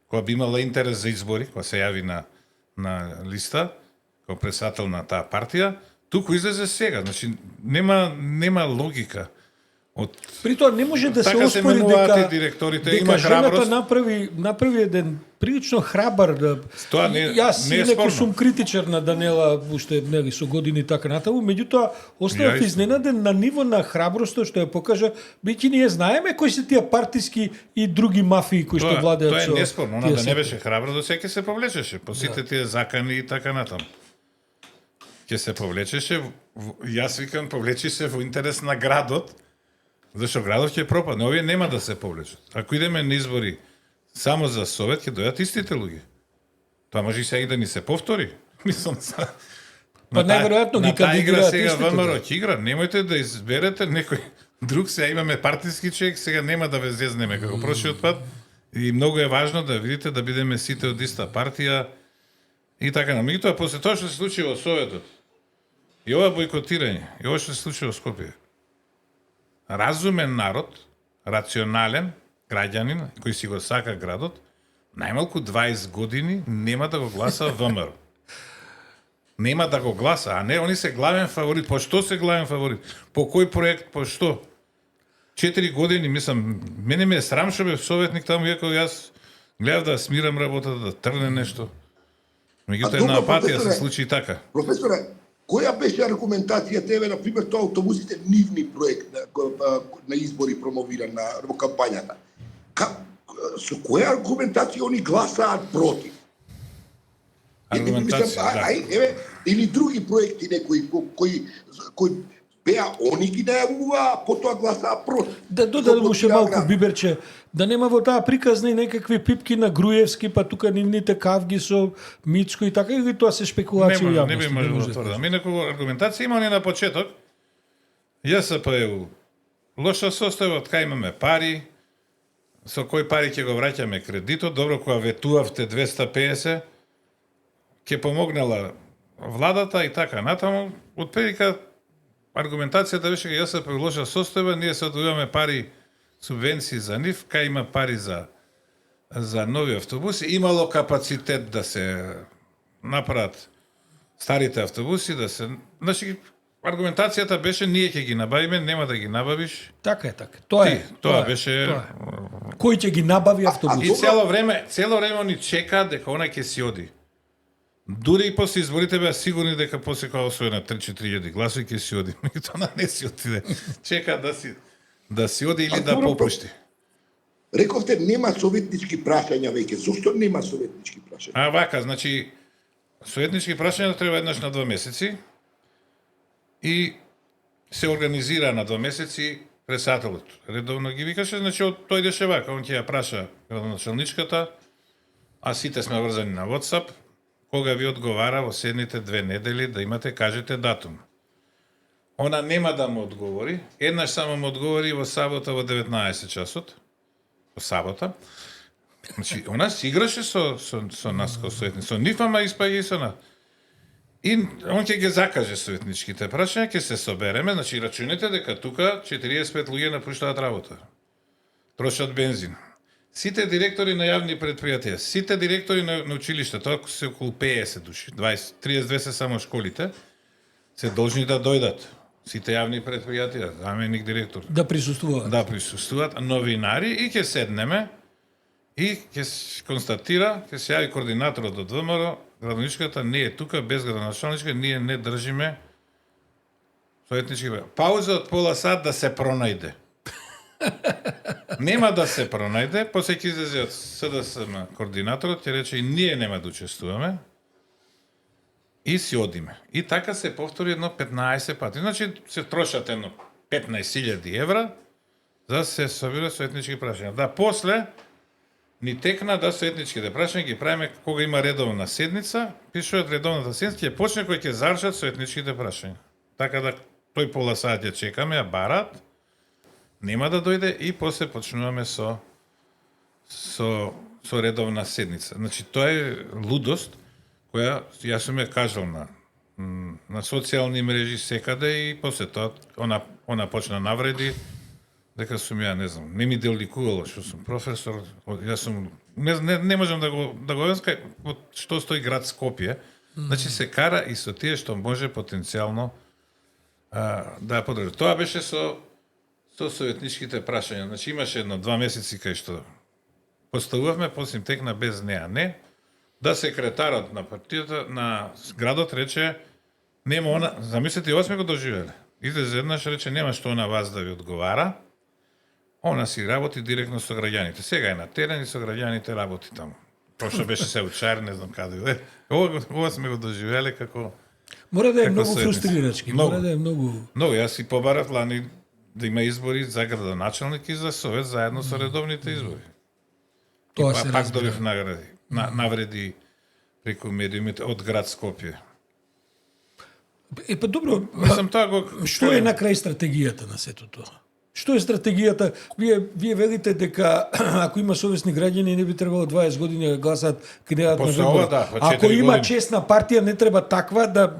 кога би имала интерес за избори, кога се јави на листа, како председател на таа партија, туку излезе сега. Значи, нема логика. При тоа не може да Така се се оспори менуваат дека и директорите, дека има жената храброст. направи еден прилично храбар да Тоа јас не е некој спорно. сум критичар на Данела уште нели со години и така натаму, меѓутоа оставав Ја изненаден на ниво на храброста што ја покажа, бидејќи ние знаеме кои се тие партиски и други мафии кои што владеат Тоа со е неспорно, она тие да не сектори. беше храбро, до сега ќе се повлечеше по сите тие закани и така натаму. Ќе се повлечеше, јас викам повлечи се во интерес на градот, зашто градот ќе пропадне. Овие нема да се повлечат. Ако идеме на избори само за Совет, ќе дојдат истите луѓе. Тоа може и сега и да ни се повтори. Мислам, Па најверојатно ги на таа игра кандидираат сега истите, ВМРО да. ќе игра. Немојте да изберете некој друг, сега имаме партиски човек, сега нема да ве зезнеме како прошиот пат. И многу е важно да видите да бидеме сите од иста партија и така на. Меѓутоа, после тоа што се случи во Советот, и ова бојкотирање, и ова што се случи во Скопје, разумен народ, рационален граѓанин, кој си го сака градот, најмалку 20 години нема да го гласа ВМРО. Нема да го гласа, а не, они се главен фаворит. По што се главен фаворит? По кој проект, по што? 4 години, мислам, мене ме е срам што бев советник таму, иако јас гледав да смирам работата, да трне нешто. Меѓутоа една добро, апатија се професоре. случи и така. Професоре, која беше аргументација тебе, на пример, тоа автобусите нивни проект на избори промовиран во кампањата? Со која аргументација они гласаат против? Аргументација, да. Еве, или други проекти некои кои беа они ги најавуваа, потоа гласаа против. Да додадам уште малку Град. биберче, да нема во таа приказна и некакви пипки на Груевски, па тука нивните кавги со Мицко и така, и тоа се спекулации Не, во не би јавноста. можело може да да тврдам. кажеш. Инаку аргументација има ни на почеток. ЈСП лоша состојба, од кај имаме пари, со кои пари ќе го враќаме кредитот, добро кога ветувавте 250, ќе помогнала владата и така натаму. Отприлика аргументацијата беше дека ЈСП лоша состојба, ние се одвојуваме пари, субвенции за нив, кај има пари за нови автобуси, имало капацитет да се направат старите автобуси, да се... Значи, аргументацијата беше ние ќе ги набавиме, нема да ги набавиш. Така е, така. Тоа е. Тоа беше... Тоа е. Кој ќе ги набави автобус? И цело време они чекаат дека она ќе си оди. Дури и после изборите беа сигурни дека после кога освои на 3-4 гласови ќе си оди. Тоа не си отиде. Чека да си оди или да попушти. Рековте нема советнички прашања веќе. Зошто нема советнички прашања? А вака, значи советнички прашања треба еднаш на 2 месеци и се организира на 2 месеци председателот. Редовно ги викаше, значи тој идеше вака, он ќе ја праша градоначалничката, а сите сме врзани на WhatsApp, кога ви одговара во следните 2 недели да имате, кажете датум. Она нема да му одговори, еднаш само му одговори во сабота во 19 часот, во сабота. Значи, она си играше со нас како советници, со нив, ама испаѓа и со нас. И он ќе ги закаже советничките прашања, ќе се собереме, значи рачунете дека тука 45 луѓе напуштаат работа. Трошат бензин. Сите директори на јавни предпријатија, сите директори на училишта, тоа се околу 50 души, 32 се само школите, се должни да дојдат. Сите јавни предпријатија, заменик директор. Да присуствуваат. Да присуствуваат, новинари и ќе седнеме и ќе констатира, ќе се јави координаторот од ВМРО, градоначалничката не е тука, без градоначалничка, ние не држиме советнички. Пауза од пола сат да се пронајде. Нема да се пронајде, после ќе излезе од СДСМ координаторот, ќе рече и ние нема да учествуваме и си одиме. И така се повтори едно 15 пати. Значи се трошат едно 15.000 евра за да се собира советнички прашања. Да, после ни текна да советничките прашања ги правиме кога има редовна седница, пишуваат редовната седница, ќе почне кој ќе завршат советничките прашања. Така да тој пола сат ја чекаме, ја барат, нема да дојде и после почнуваме со редовна седница. Значи тоа е лудост која јас сум ја кажал на социјални мрежи секаде и после тоа она почна навреди дека сум ја, не знам, не ми деликувало што сум професор, јас сум не можам да го објаснам што стои град Скопје. Значи се кара и со тие што може потенцијално да ја подржи. Тоа беше со советничките прашања. Значи имаше едно 2 месеци кај што поставувавме, после им текна без неа не, да секретарот на партијата на градот рече нема она, замислете, ова сме го доживеле. Излезе еднаш рече нема што она вас да ви одговара. Она си работи директно со граѓаните. Сега е на терен и со граѓаните работи таму. Пошто беше се учар, не знам каде. Ова сме го доживеле како Мора да е како многу советници. фрустрирачки. Многу. Мора да е многу... Многу, јас си побарав лани да има избори за градоначалник и за совет заедно со редовните избори. Тоа И се пак разбира. добив награди, навреди преку медиумите од град Скопје. Па добро, Мислам тоа го што е на крај стратегијата на сето тоа? Што е стратегијата? Вие велите дека ако има совесни граѓани не би требало 20 години да гласаат кандидат на После ова, вибори. да, по Ако 4 има години. честна партија не треба таква да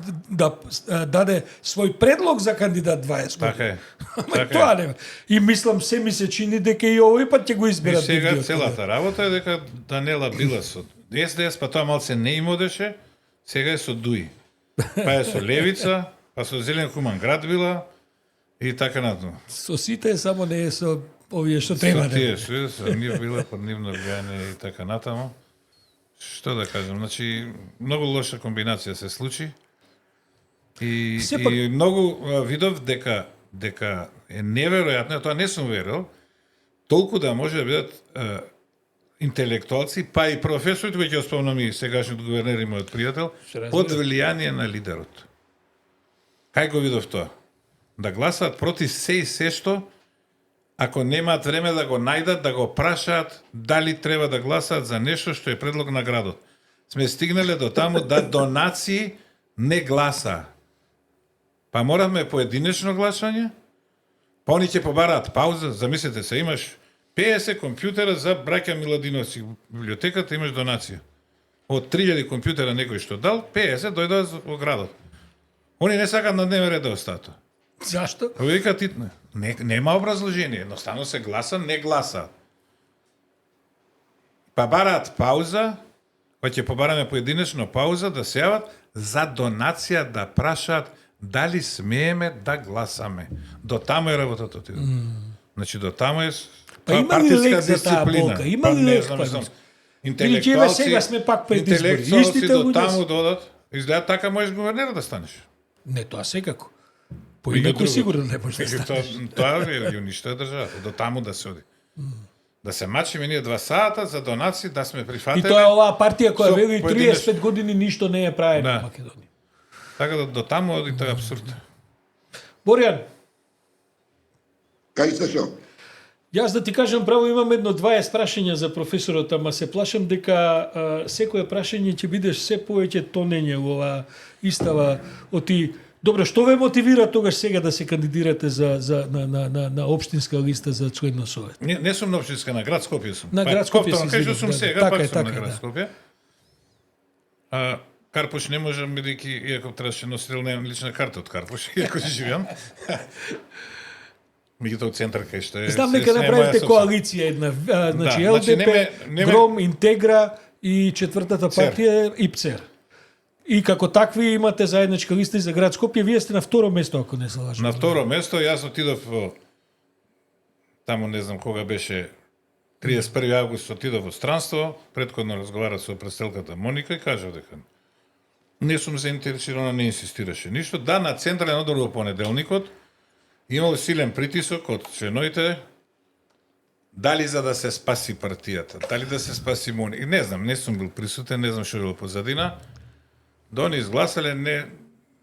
даде свој предлог за кандидат 20 години. Така е. Ама Така тоа е. нема. И мислам се ми се чини дека и овој пат ќе го И изберат. сега нивниот целата работа е дека Данела била со СДС, па тоа малце не им одеше, сега е со ДУИ. Па е со Левица, па со Зелен хуман град била и така натаму. Со сите, само не е со овие што треба. Со да тие, биде. со нив била под нивно влијание и така натаму. Што да кажам, значи многу лоша комбинација се случи. И Сепак- и многу видов дека е неверојатно, тоа не сум верил, толку да може да бидат интелектуалци, па и професори, кои ќе спомнам и сегашниот гувернер и мојот пријател, Се разбира. под влијание на лидерот. Кај го видов тоа? да гласаат против се и се што, ако немаат време да го најдат, да го прашаат дали треба да гласаат за нешто што е предлог на градот. Сме стигнале до таму да донации не гласа. Па моравме поединечно гласање, па они ќе побараат пауза, замислете се, имаш 50 компјутера за браќа Миладиновци. В библиотеката имаш донација. Од 3000 компјутера некој што дал, 50 дојдоа во градот. Они не сакаат на дневен ред да остаат тоа. Зашто? Викаат нема образложение, едноставно се гласа, не гласа. Па бараат пауза, па ќе побараме поединечно пауза да се јават за донација да прашаат дали смееме да гласаме. До таму е работата ти. Значи до таму е Па има ли лек за таа болка? Има ли лек? Или ќе еве сега сме пак пред избори. Интелектуалци Истите до луѓе таму додат. Изгледа така можеш гувернер да станеш. Не, тоа секако. Поинаку сигурно не може да станеш. Тоа ја уништа државата. До таму да се оди. Да се мачиме ние 2 сата за донации, да сме И прифатени. тоа е оваа партија која со вели поединечно. 35 години ништо не е правено Да. во Македонија. Така да до таму оди тоа е апсурд. Боријан, Кај се шо? јас да ти кажам право имам едно 20 прашања за професорот, ама се плашам дека секое прашање ќе бидеш се повеќе тонење во оваа истава оти. Добро, што ве мотивира тогаш сега да се кандидирате на општинска листа за член на совет? Не сум на општинска, на град Скопје сум. На град Скопје повторно, си, кај што извинам, сум да, сега, така пак е, сум на така е, град да. Скопје. Карпуш не можам, бидејќи, иако требаше носител, немам лична карта од Карпуш, иако си живеам. Меѓутоа центар кај што е... Знам се дека снема направите ја коалиција една, значи Да, значи ЛДП, не ме- Гром, Интегра и четвртата ЦЕР. партија ИПЦЕР. И како такви имате заедничка листа и за град Скопје, вие сте на второ место, ако не се лажам. На второ место, јас отидов во... Таму не знам кога беше... 31 август отидов во странство, предходно разговарав со претседателката Моника и кажав дека не сум заинтересирана, не инсистираше ништо. Да, на централен одбор во понеделникот имал силен притисок од членовите дали за да се спаси партијата, дали да се спаси Моника. Не знам, не сум бил присутен, не знам што било позадина. Да они изгласале не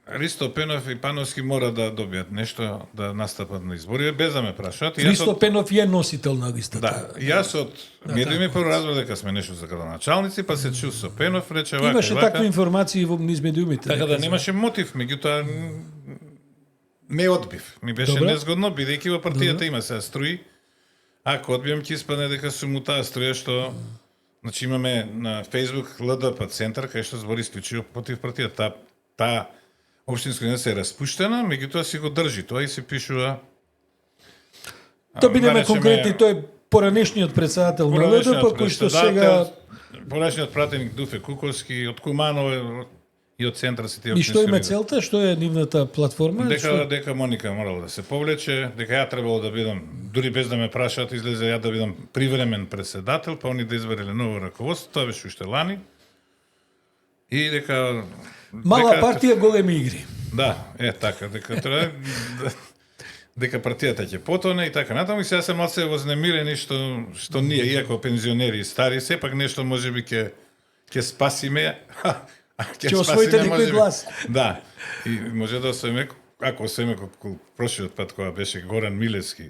Ристо Пенов и Пановски мора да добијат нешто да настапат на избори, без да ме прашаат. И јас Христо од- Пенов е носител на листата. Да, јас од медиуми прво разбрав дека сме нешто за градоначалници, па се чу со Пенов, рече вака Имаше и вака. такви информации во низ медиумите. Така да дека немаше мотив, меѓутоа не одбив. Ми беше Добро. незгодно, бидејќи во партијата има се струи. Ако одбиам ќе испадне дека сум у таа струја што значи имаме на Facebook ЛДП центар кај што збори исклучиво против партијата. Таа општинска единица е распуштена, меѓутоа си го држи тоа и се пишува. Да бидеме наречеме- конкретни, тој е поранешниот председател на ЛДП, кој што сега Поранешниот пратеник Дуфе Куковски, од Куманово и од центар се тие и што има општински лидери. целта, што е нивната платформа? Дека Моника морала да се повлече, дека ја требало да бидам, дури без да ме прашаат, излезе ја да бидам привремен председател, па они да избереле ново раководство, тоа беше уште лани. И дека... Мала партија, големи игри. Да, така, дека треба дека партијата ќе потоне и така натаму и сега се малце вознемирени што ние иако пензионери и стари сепак нешто можеби ќе спасиме. Ќе освоите некој глас. Да. И може да освоиме ако освоиме како прошиот пат кога беше Горан Милевски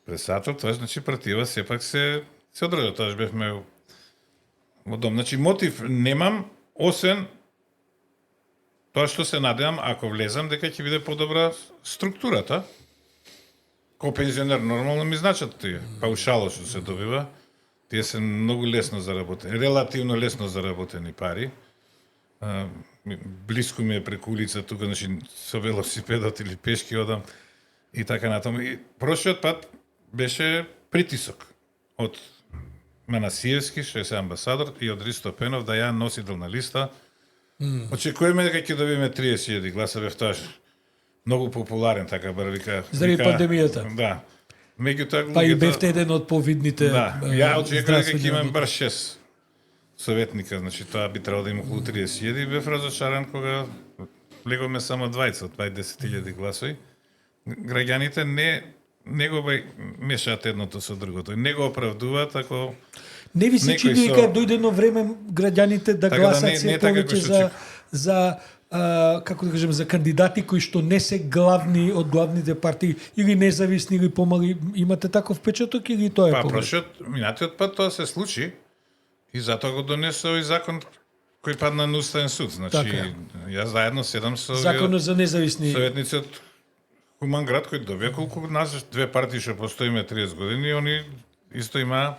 председател, тоа значи партијава сепак се одржа, тоа бевме во дом. Значи мотив немам освен тоа што се надевам, ако влезам, дека ќе биде подобра структурата. Ко пензионер нормално ми значат тие. Паушало што се добива, тие се многу лесно заработени, релативно лесно заработени пари. Блиску ми е преку улица тука, значи со велосипедот или пешки одам и така натаму. И прошиот пат беше притисок од Манасиевски, што е се амбасадор, и од Ристо Пенов да ја носител на листа. Очекуваме дека ќе добиеме 30.000 гласа, бев тоа многу популарен, така бар вика. Заради пандемијата. Да. Меѓутоа Па и луѓето- бевте еден од повидните Да, ја очекувам дека ќе здравствени имам работници. бар 6 советника, значи тоа би требало да има околу 30.000 и бев разочаран кога леговме само 20 од 20.000 гласови. Граѓаните не го мешаат едното со другото. Не го оправдуваат ако Не ви се Некој чини со- дека дојде едно време граѓаните да Така да гласат не- се не така повеќе како што за како да кажем, за кандидати кои што не се главни од главните партии или независни или помали, имате таков впечаток или тоа е Па погрешно? минатиот пат тоа се случи и затоа го донесе овој закон кој падна на Уставен суд. Значи, Така. јас заедно седам со Законот за независни. советници од Хуман град кој добија колку нас две партии што постоиме 30 години, они исто има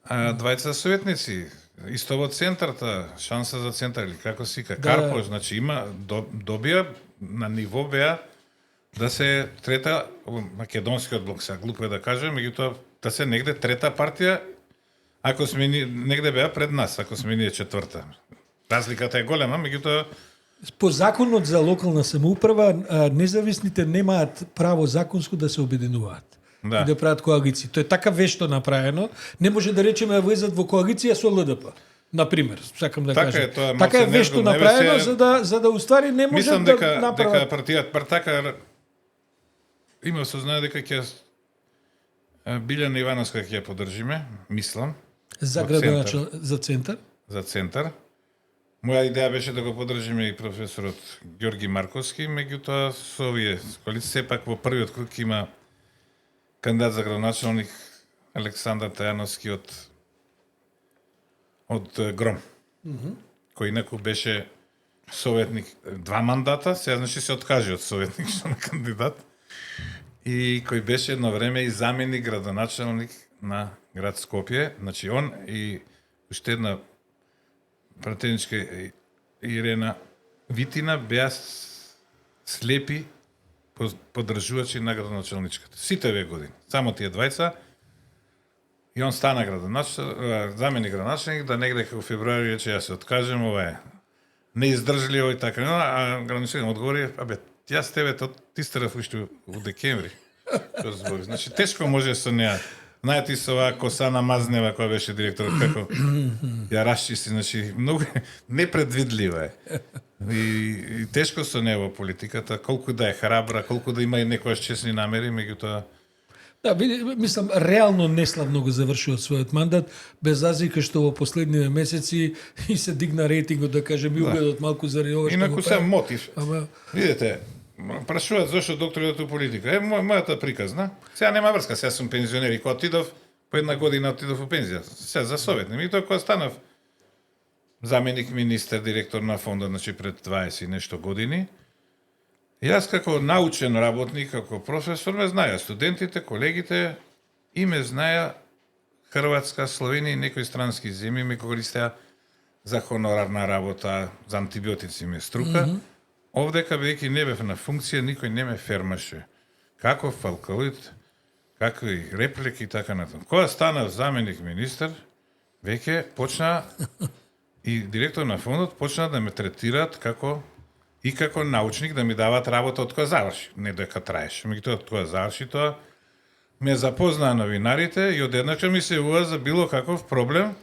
двајца советници. Исто во центарта, шанса за центар или како си ка, Карпош, значи има добија на ниво беа да се трета македонскиот блок, сега глупо е да кажем, меѓутоа да се негде трета партија, ако сме негде беа пред нас, ако сме ние четврта. Разликата е голема, меѓутоа По законот за локална самоуправа, независните немаат право законско да се обединуваат. Да. И да прават коалиции. Тоа е така вешто направено. Не може да речеме да влезат во коалиција со ЛДП. Например, сакам да Така кажам. е, тоа Така е малце вешто незгодно. направено Еве се- за да уствари не може мислам да дека направат. партијата Партака има сознание дека ќе Билјана Ивановска ќе ја поддржиме, мислам, За од градоначал за центар. за центар. Моја идеја беше да го поддржиме и професорот Ѓорги Марковски, меѓутоа со овие коалиции сепак во првиот круг има кандидат за градоначалник Александар Тајановски од Гром, кој инаку беше советник 2 мандата, сега значи се откажи од советник што на кандидат, и кој беше едно време и заменик градоначалник на град Скопје, значи он и уште една пратеничка Ирена Витина беа слепи поддржувачи на градоначалничката. Сите овие години, само тие двајца. И он стана заменик градоначалник, да негде како февруари рече јас се откажем, ова е неиздржливо и така. А градоначалник одговори, абе, јас тебе ти старав уште во декември. Што збори? Значи тешко може со неа. Знаете со оваа коса на Мазнева која беше директор, како ја расчисти, значи многу непредвидлива е. И тешко со неа во политиката, колку да е храбра, колку да има и некојаш честни намери, меѓутоа Да, мислам, реално неславно го завршува својот мандат, без разлика што во последниве месеци и се дигна рейтингот, да кажем, и угледот малку заради ова што инаку го се прави. мотив. Ама, Видете, прашуваат зошто доктор идат у политика. Мојата приказна. Сега нема врска, сега сум пензионер и кога отидов, по една година отидов у пензија. Сега за советник. И тоа кога станав заменик министер, директор на фондот, значи пред 20 и нешто години, јас како научен работник, како професор ме знаја студентите, колегите и ме знаја Хрватска, Словенија и некои странски земји ме користеа за хонорарна работа, за антибиотици ме струка. Овдека, бидејќи не бев на функција, никој не ме фермаше. Како фалкоид, какви реплики и така натаму. Кога станав заменик министер, веќе почна и директор на фондот почна да ме третираат како научник, да ми даваат работа од кога заврши. Не дека траеше, меѓутоа од кога заврши тоа ме запознаа новинарите и одеднаква ми се јавува за било каков проблем.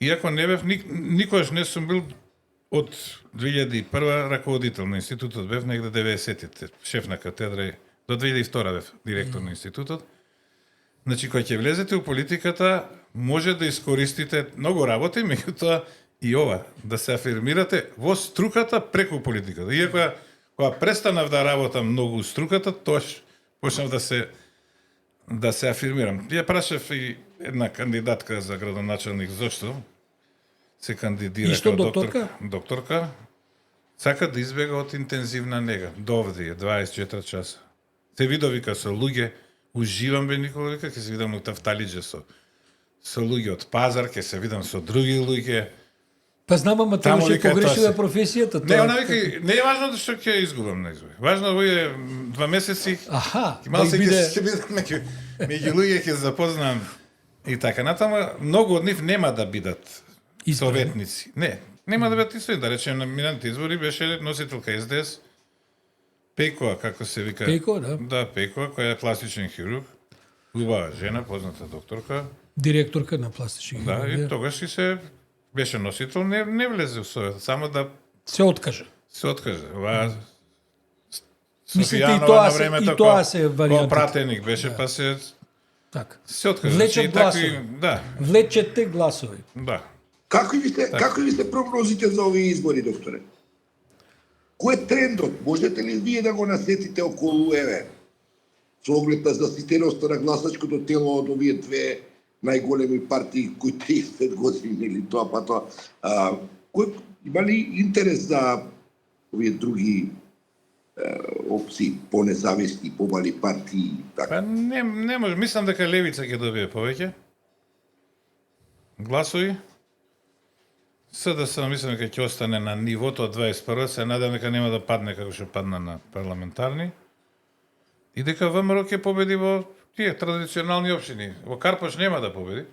Иако не бев никогаш не сум бил од 2001 раководител на институтот, бев негде 90-тите, шеф на катедра и до 2002 бев директор на институтот. Значи, кога ќе влезете у политиката, може да искористите многу работи, меѓутоа и ова, да се афирмирате во струката преку политиката. Иако кога престанав да работам многу у струката, тоаш почнав да се афирмирам. Ја прашав и една кандидатка за градоначалник зошто се кандидира Исто како докторка? Докторка сака да избега од интензивна нега. Довде е 24 часа. Се видов вика со луѓе, уживам бе Никола вика, ќе се видам у Тафталиџе со луѓе од Пазар, ќе се видам со други луѓе. па знам, ама Таму тоа ќе вика, погрешила тоа се- професијата. Не, тоа- она вика, не е важно што ќе изгубам на избори. Важно овие 2 месеци Аха, Мал се да биде... ќе бидам меѓу луѓе ќе запознам и така натаму, многу од нив нема да бидат Избрани. советници. Не, нема да бидат избрани. Да речем на минатите избори беше носителка СДС Пекоа, како се вика. Пекоа, да. Да, Пекоа, која е пластичен хирург. Убава жена, позната докторка. Директорка на пластични Да, хирургија. и тогаш и се беше носител, не влезе во совет, само да Се откажа. се откаже. Ова Мислите, и Софијанова тоа на се- времето и тоа кога- се кога варијантите. пратеник беше, па се Така. Се откажа. Влечат Значи, и такви, гласови. да, Влечете гласови. да. Какви ви се прогнозите за овие избори, докторе? Кој е трендот? Можете ли вие да го насетите околу еве? Со оглед на заситеноста на гласачкото тело од овие две најголеми партии кои 30 години или тоа па тоа. Кој има ли интерес за овие други опции, по-независни, помали партии, така? Па не може, мислам дека левица ќе добие повеќе гласови. СДС мислам дека ќе остане на нивото од 21, се надам дека нема да падне како што падна на парламентарни. И дека ВМРО ќе победи во тие традиционални општини. Во Карпош нема да победи.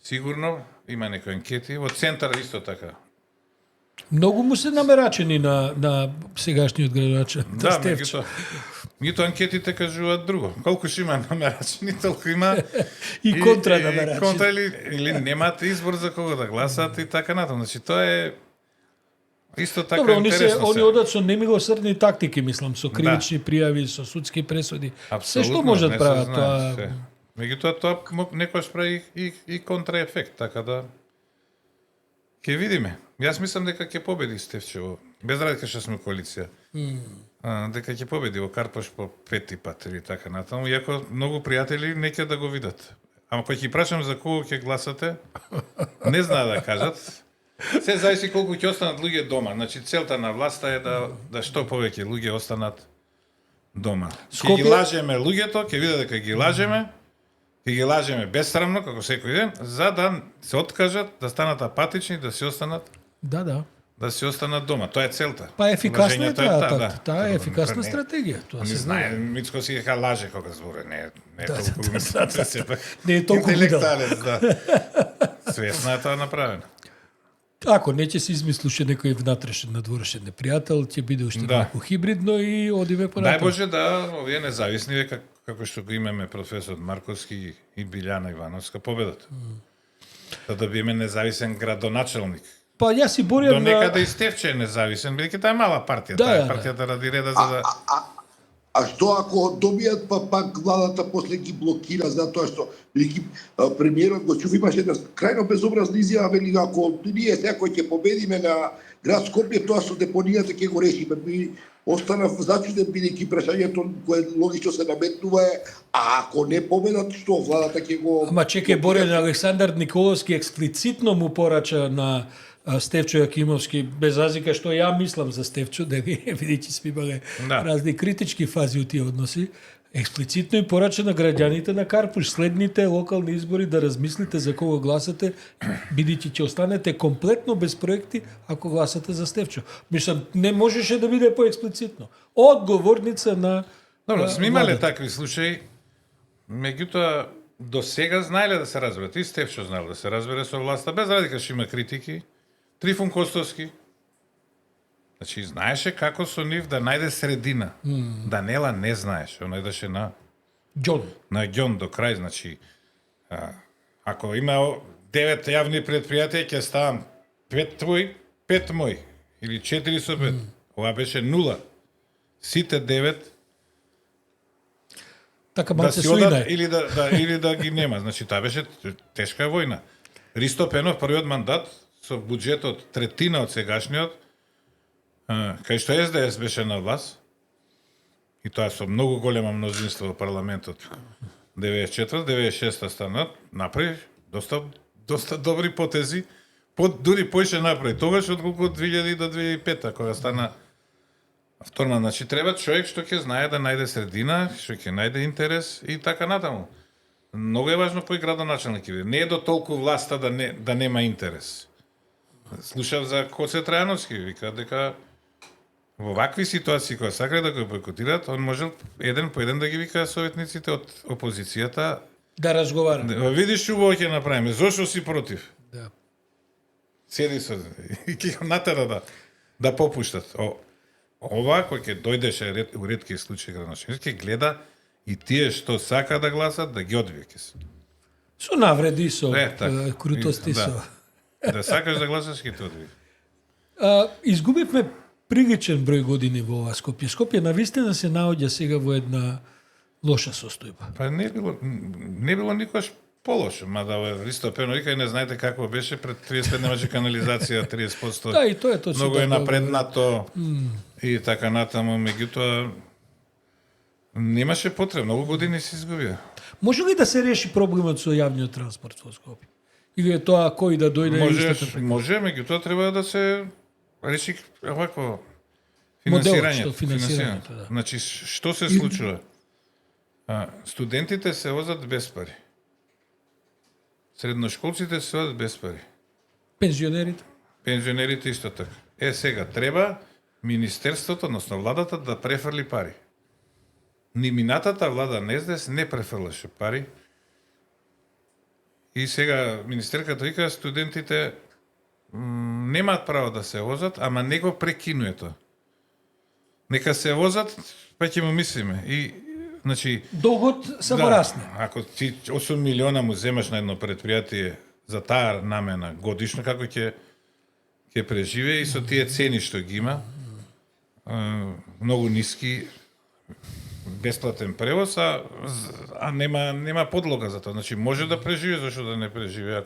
Сигурно има некои анкети, во центар исто така. Многу му се намерачени на сегашниот градоначелник Да, Стефчо. меѓутоа анкетите кажуваат друго. Колку што има намерачени, толку има И контра намерачени. контра или немаат избор за кого да гласаат и така натаму. Значи тоа е исто така Добро, интересно. они одат со немилосрдни тактики, мислам, со кривични пријави, со судски пресуди. Се што можат не се прават знае, тоа. се. Меѓутоа тоа некојаш прави и контраефект, така да ќе видиме. Јас мислам дека ќе победи Стефчево, без разлика што сме коалиција. Дека ќе победи во Карпош по пети пат или така натаму, иако многу пријатели не ќе да го видат. Ама кога ќе прашам за кого ќе гласате, не знаат да кажат. Се зависи колку ќе останат луѓе дома. Значи целта на власта е да што повеќе луѓе останат дома. Ќе ги лажеме луѓето, ќе видат дека ги лажеме, ќе ги лажеме безсрамно како секој ден, за да се откажат, да станат апатични, да се останат Да се останат дома. Тоа е целта. Па ефикасна е Лажењето таа е да. ефикасна Не- стратегија, тоа Не се знае, знае. Мицко си дека лаже кога збори, не е толку да. сепак Не е толку видел. интелектуалец, да. Свесна е тоа направено. Ако не ќе се измислуше некој внатрешен надворешен непријател, ќе биде уште Да. малку хибридно и одиме по Дај Боже да овие независни века како што го имаме професор Марковски и Билјана Ивановска победат. Да биеме независен градоначелник. Па јас си До борам некаде и Стефче е независен, бидејќи таа е мала партија, Да, таа е да. партијата ради реда за да А што ако добијат па пак владата после ги блокира затоа што веќе премиерот го чув имаше една крајно безобразна изјава, вели ако ние секој ќе победиме на град Скопје, тоа со депонијата ќе го решиме. Би останав зачуден бидејќи прашањето кое логично се наметнува е, а ако не победат, што владата ќе го... Ама чекај, Борен Александар Николовски експлицитно му порача на Стефчо Јакимовски, без разлика што ја мислам за Стефчо, видејќи сме имале Да. разни критички фази од тие односи, експлицитно им порача на граѓаните на Карпуш следните локални избори да размислите за кого гласате, бидејќи ќе останете комплетно без проекти ако гласате за Стефчо. Мислам, не можеше да биде поексплицитно. Одговорница на Добро, сме имале владата. такви случаи, меѓутоа до сега знаеле да се разберат. И Стефчо знаел да се разбере со власта, без разлика што има критики. Трифун Костовски, значи знаеше како со нив да најде средина. Данела не знаеше, она идеше на Џон. Ѓон до крај, значи ако има 9 јавни предпријатија ќе ставам 5 твој, 5 мој или 4 со 5. Ова беше 0. Сите 9 Така да малце си одат суина е. или да ги нема. Значи таа беше тешка војна. Ристо Пенов првиот мандат со буџетот третина од сегашниот, кај што СДС беше на власт, и тоа со многу големо мнозинство во парламентот, 94-96 стана, направи доста добри потези, дури поише направи тогаш отколку од 2000 до 2005 кога стана вторма. Значи треба човек што ќе знае да најде средина, што ќе најде интерес и така натаму. Многу е важно кој градоначелник е. Не е до толку власта да нема интерес. Слушав за Коце Трајановски, вика дека во вакви ситуации кога сакаат да го бойкотираат, он можел еден по еден да ги вика советниците од опозицијата. Да разговара. Видиш што ќе направиме, зошто си против? Да. Седи со и ќе го натера да попуштат. Ова кој ќе дојдеше у ретки случаи градоначелник, ќе гледа и тие што сака да гласат да ги одвие ќе се. Со навреди, со Така. крутости, Да. со... Да сакаш да гласаш ќе те одвие. Изгубивме приличен број години во ова Скопје. Скопје навистина се наоѓа сега во една Лоша состојба. Па не било никош полошо, мада Ристо Пено вика и не знаете како беше пред 30 немаше канализација 30%. Да, и тоа е точно. Многу е така. напреднато и така натаму, меѓутоа немаше потреба, многу години се изгубија. Може ли да се реши проблемот со јавниот транспорт во Скопје? Или е тоа кој да дојде Може, меѓутоа треба да се реши овако Моделот, финансирањето. да. Значи, што се случува? Студентите се возат без пари. Средношколците се возат без пари. Пензионерите? Пензионерите исто така. Сега треба Министерството, односно владата да префрли пари. Ни минатата влада на СДС не префрлаше пари. И сега министерката вика студентите немаат право да се возат, ама не го прекинуе тоа. Нека се возат, па ќе му мислиме. И значи Долгот само расне. Ако ти 8 милиона му земаш на едно предпријатие за таа намена годишно, како ќе преживее и со тие цени што ги има, многу ниски, бесплатен превоз, а нема подлога за тоа. Значи може да преживее, зашто да не преживее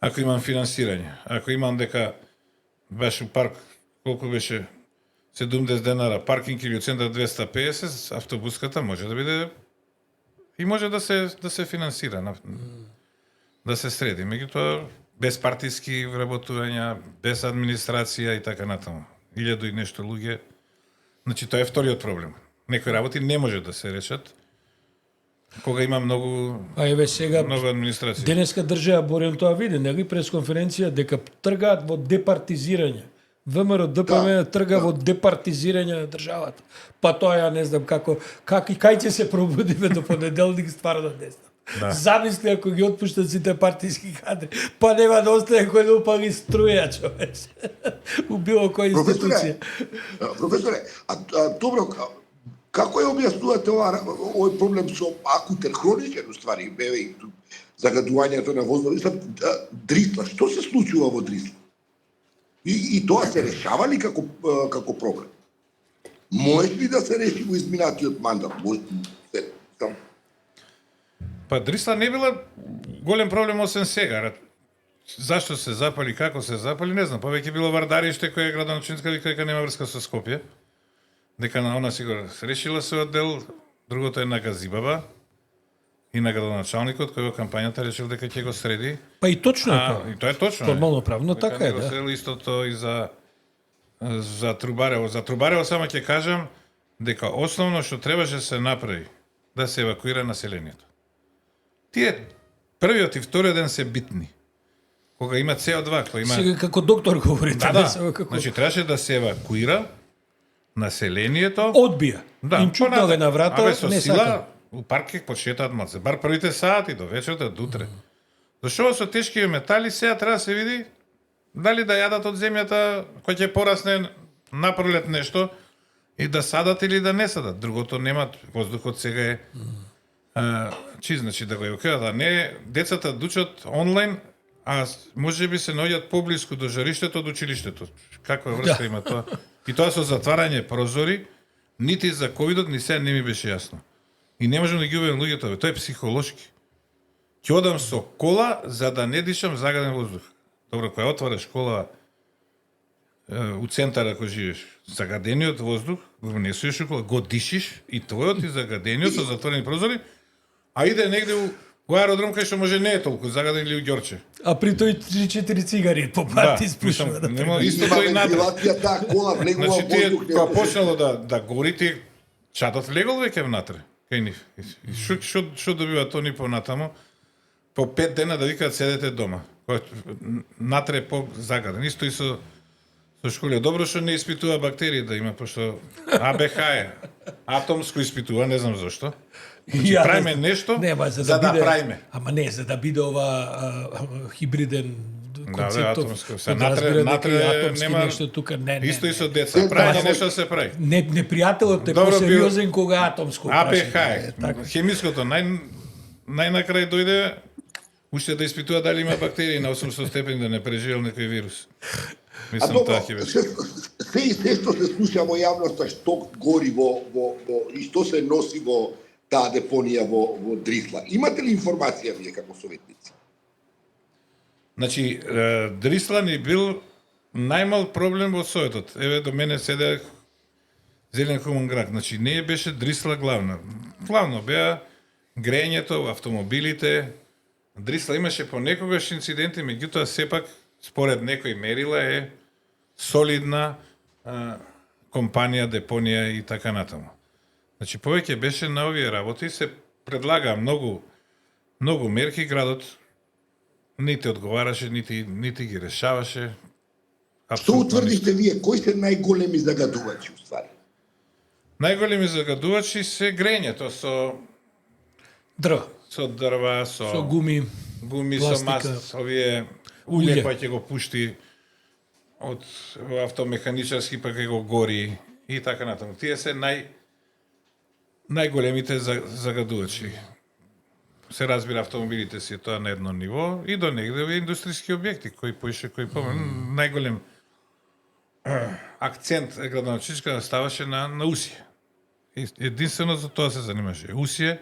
ако имам финансирање. Ако имам дека баш у парк колку беше 70 денара паркинг или центар 250, автобуската може да биде и може да се финансира, да се среди. Меѓутоа без партиски вработувања, без администрација и така натаму. 1000 и нешто луѓе. Значи тоа е вториот проблем. Некои работи не може да се решат кога има многу Сега администрација. денеска држава Борел тоа види, нели пресконференција дека тргаат во департизирање. ВМРО ДПМ трга во департизирање на државата. Па тоа ја не знам кај ќе се пробудиме до понеделник, стварно не знам. Да. Замисли ако ги отпуштат сите партиски кадри, па нема да остане кој да упали струја, човече. У било која институција. Професоре, добро, како ја објаснувате овој проблем со акутен, хроничен, уствари, загадувањето на воздух? Дрисла, што се случува во Дрисла? И тоа се решава ли како проблем? Може ли да се реши во изминатиот мандат? Па Дрисла не била голем проблем освен сега. Зашто се запали, како се запали, не знам. Повеќе било Вардариште која е градоначалницка вика дека нема врска со Скопје. Дека на она сигурно се решила својот дел, другото е на Газибаба и на градоначалникот кој во кампањата решил дека ќе го среди. Па и точно е тоа. И тоа е точно. Формално правно така е, да. Дека истото и за Трубарево. За Трубарево само ќе кажам дека основно што требаше се направи да се евакуира населението. Тие првиот и вториот ден се битни. Кога има CO2, кој има... Сега како доктор говорите. Да. Како... Значи требаше да се евакуира населението. Одбија. Да. Им чукнале на врата, со не сила, сакам. у парк ќе почетаат малце. Бар првите сати до вечерта, до утре. Зашто со тешки метали сега треба да се види дали да јадат од земјата кој ќе порасне напролет нешто и да садат или да не садат. Другото немат. Воздухот сега е значи да го евакуират, а не децата дучат онлайн, а може би се наоѓаат поблиску до жариштето, од училиштето. Каква врска има тоа? И тоа со затварање прозори, нити за ковидот, ни сега не ми беше јасно. И не можам да ги убедам луѓето, тоа е психолошки. Ќе одам со кола за да не дишам загаден воздух. Добро, кога отвараш кола у центар ако живееш, загадениот воздух, го внесуваш у кола, го дишиш и твојот и загадениот со затворени прозори, а иде негде у аеродром кај што може не е толку загаден или у Ѓорче. А при тој 3-4 цигари по пат испушува. Да, нема исто тој натре. Таа кола влегува Значи тие воздух. кога почнало да гори, тие чатот влегол веќе внатре кај нив. Што добива тони понатамо? По 5 дена да викаат седете дома. Натре по загаден. Исто и со школија. Добро што не испитува бактерии да има, пошто АБХ е. Атомско испитува, не знам зашто. Значи, правиме нешто за да правиме. Ама не, за да биде ова хибриден концептов. Натре нема нешто тука, не. Исто и со деца. Прави нешто се прави. Непријателот е посериозен кога атомско. АПХ е. Хемиското најнакрај дојде Уште да испитува дали има бактерии на 800 степени да не преживел некој вирус. А Мислам добро, тоа ќе беше. се што се слуша во јавноста, што гори и што се носи во таа депонија во Дрисла. Имате ли информација вие како советници? Значи, Дрисла ни бил најмал проблем во Советот. Еве до мене седе Зелен Хуман град. Значи, не беше Дрисла главна. Главно беа грејењето, автомобилите. Дрисла имаше понекогаш инциденти, меѓутоа сепак според некои мерила е солидна компанија, депонија и така натаму. Значи, повеќе беше на овие работи, се предлагаа многу мерки, градот нити одговараше, нити ги решаваше. Што утврдихте вие? Кои се најголеми загадувачи, уствари? Најголеми загадувачи се грењето Дрва, со дрва, со гуми, со пластика. маст, овие Улје. улје кој ќе го пушти од автомеханичарски па ќе го гори и така натаму. Тие се најголемите загадувачи. Се разбира, автомобилите си тоа на едно ниво и до негде овие индустријски објекти кои поише, кои најголем акцент градоначалничка ставаше на Усија. Единствено за тоа се занимаше. Усија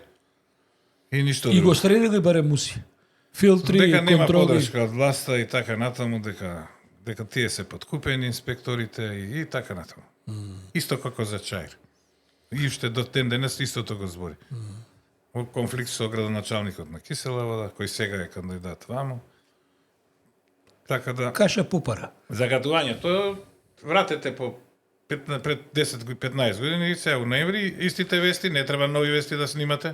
и ништо И друго. го средили барем муси. Филтри, Дека нема контроли. подршка од власта и така натаму, дека тие се подкупени инспекторите и така натаму. Исто како за Чаир. И уште до ден денес истото го збори. Во конфликт со градоначалникот на Кисела вода, кој сега е кандидат ваму. Така да Каша попара. загадувањето вратете по пред 10-15 години и сега у ноември истите вести, не треба нови вести да снимате.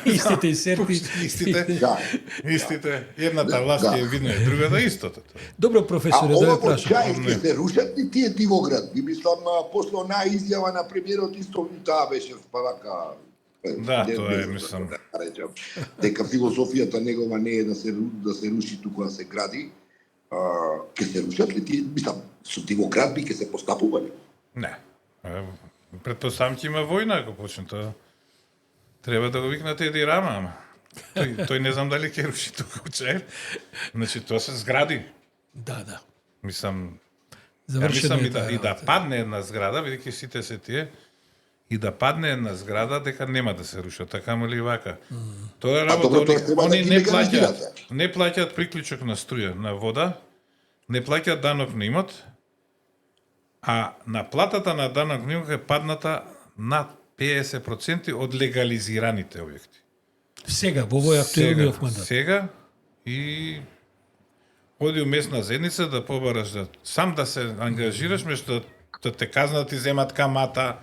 Истите и серти. Истите. Да. Истите. Едната власт ќе видно и другата истото. Добро, А професоре, да ова ве во прашам. Чаир ќе се рушат ли тие дивоград? И мислам, после онаа изјава на премиерот исто таа беше вака. Да, тоа е, мислам. Дека философијата негова не е да се руши, туку да се гради. Ќе се рушат ли тие, мислам, со дивоградби ќе се постапували? Не. Предпоставам ќе има војна ако почне тоа. Треба да го викнате Еди Рама, ама. Тој не знам дали ќе руши тука у Чаир. Значи тоа се згради. Да. Мислам, Завршена мислам е таа и да работа. падне една зграда, бидејќи сите се тие, и да падне една зграда дека нема да се рушат, така ли вака. Тоа е работа, добро, тоа треба да они ги не легализирате. плаќаат приклучок на струја, на вода, не плаќаат данок на имот, а на платата на данок на имот е падната над 50% од легализираните објекти. Сега, во овој актуелниот мандат. Сега и оди у местна заедница да побараш сам да се ангажираш мешто да те казнат и земат камата,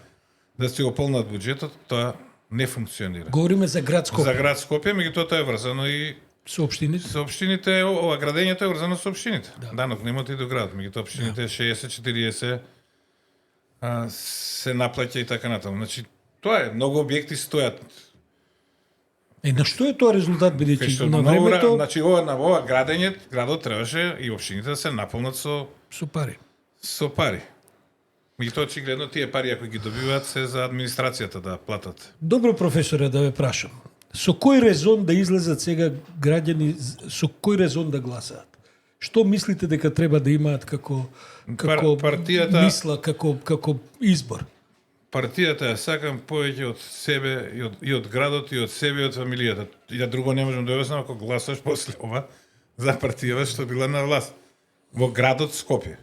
да си го полнат буџетот, тоа не функционира. Говориме за град Скопје. За град Скопје, меѓутоа тоа е врзано и Со општините. со општините, ова градењето е врзано со општините. Данок немот и до град, меѓутоа општините 60-40 се наплаќа и така натаму. Значи, тоа е, многу објекти стојат. На што е тоа резултат, Кај бидејќи што на многу времето значи ова градење, градот требаше и општините да се наполнат со со пари. Меѓутоа очигледно тие пари ако ги добиваат се за администрацијата да платат. Добро, професоре, да ве прашам. Со кој резон да излезат сега граѓани, со кој резон да гласаат? Што мислите дека треба да имаат како партијата- мисла, како избор? Партијата ја сакам повеќе од себе и од градот и од себе и од фамилијата. Ја друго не можам да ја ако гласаш после ова за партијата што била на власт во градот Скопје.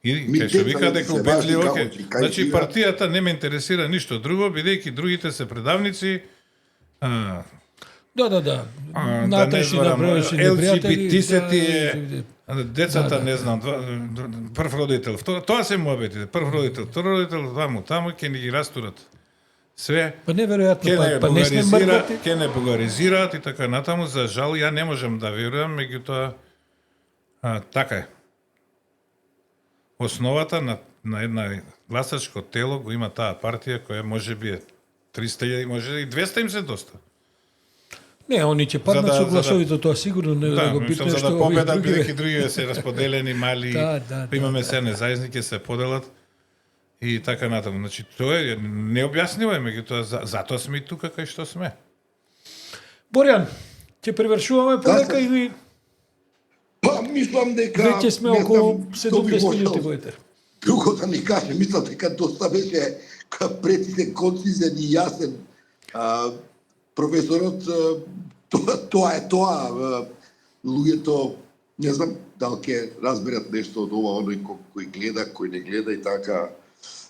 И кај што вика дека убедливо ќе. Значи партијата не ме интересира ништо друго, бидејќи другите се предавници, Да. да не Натреши да зборам, бројши LGBT се тие, децата не знам, прв родител, тоа се муабетите, прв родител, втор родител, таму ќе ни ги растурат. Све Па неверојатно, ќе не па не сме мрдати. ќе не бугаризираат и така натаму, за жал ја не можам да верувам, меѓутоа така е. Основата на една гласачко тело го има таа партија која можеби е 300.000, може и 200 им се доста. Не, они ќе паднат За да- со гласовите, тоа сигурно не Да, го мислам битно за што да овие победат, други. бидејќи другиве се расподелени мали, Да, имаме се незајзни, ќе се поделат и така натаму. Значи, тоа е необјаснимо е, меѓутоа затоа сме и тука кај што сме. Борјан, Ќе превршуваме полека или Па, мислам дека... веќе сме не околу знам што би 70 можел минути во етер? Друго да ми каже, мислам дека доста беше прецизен, концизен и јасен. Професорот, тоа е тоа. Луѓето, не знам дали ќе разберат нешто од ова, оној кој гледа, кој не гледа и така,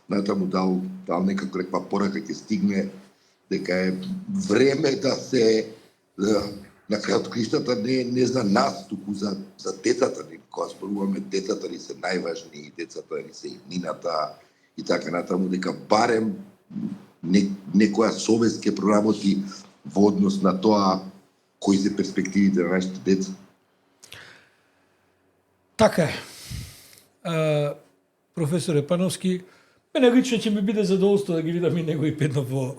натаму дал некако некаква порака ќе стигне, дека е време да се на крајот криштата не за нас, туку за децата ни. Кога зборуваме, децата ни се најважни, децата ни се иднината и така натаму, дека барем некоја совест ќе проработи во однос на тоа кои се перспективите на нашите деца. Така е. Професоре Пановски, мене лично ќе ми биде задоволство да ги видам и негови Петнов во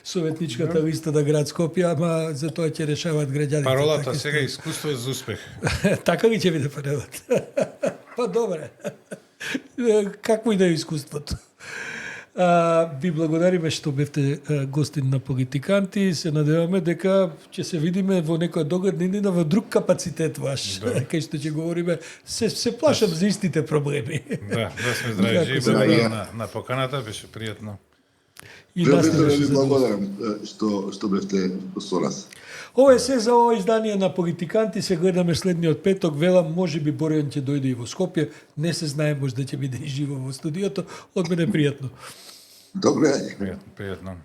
советничката листа на град Скопје, ама за тоа ќе решаваат граѓаните. Паролата така сега искуство за успех. Така ли ќе биде паролата? Па добре. Какво и да е искуството? Ви благодариме што бевте гостин на Политиканти. Се надеваме дека ќе се видиме во некоја догодна иднина во друг капацитет ваш, кај што ќе говориме. Се плашам за истите проблеми. Да сме здрави, живи, благодарам на поканата, беше пријатно. И нас Професоре, беше ви задоволство. благодарам што бевте со нас. Ова е се за ова издание на Политиканти. Се гледаме следниот петок. Велам, може би Боријан ќе дојде и во Скопје. Не се знае, може да ќе биде и живо во студиото. Од мене пријатно. Добре. Пријатно.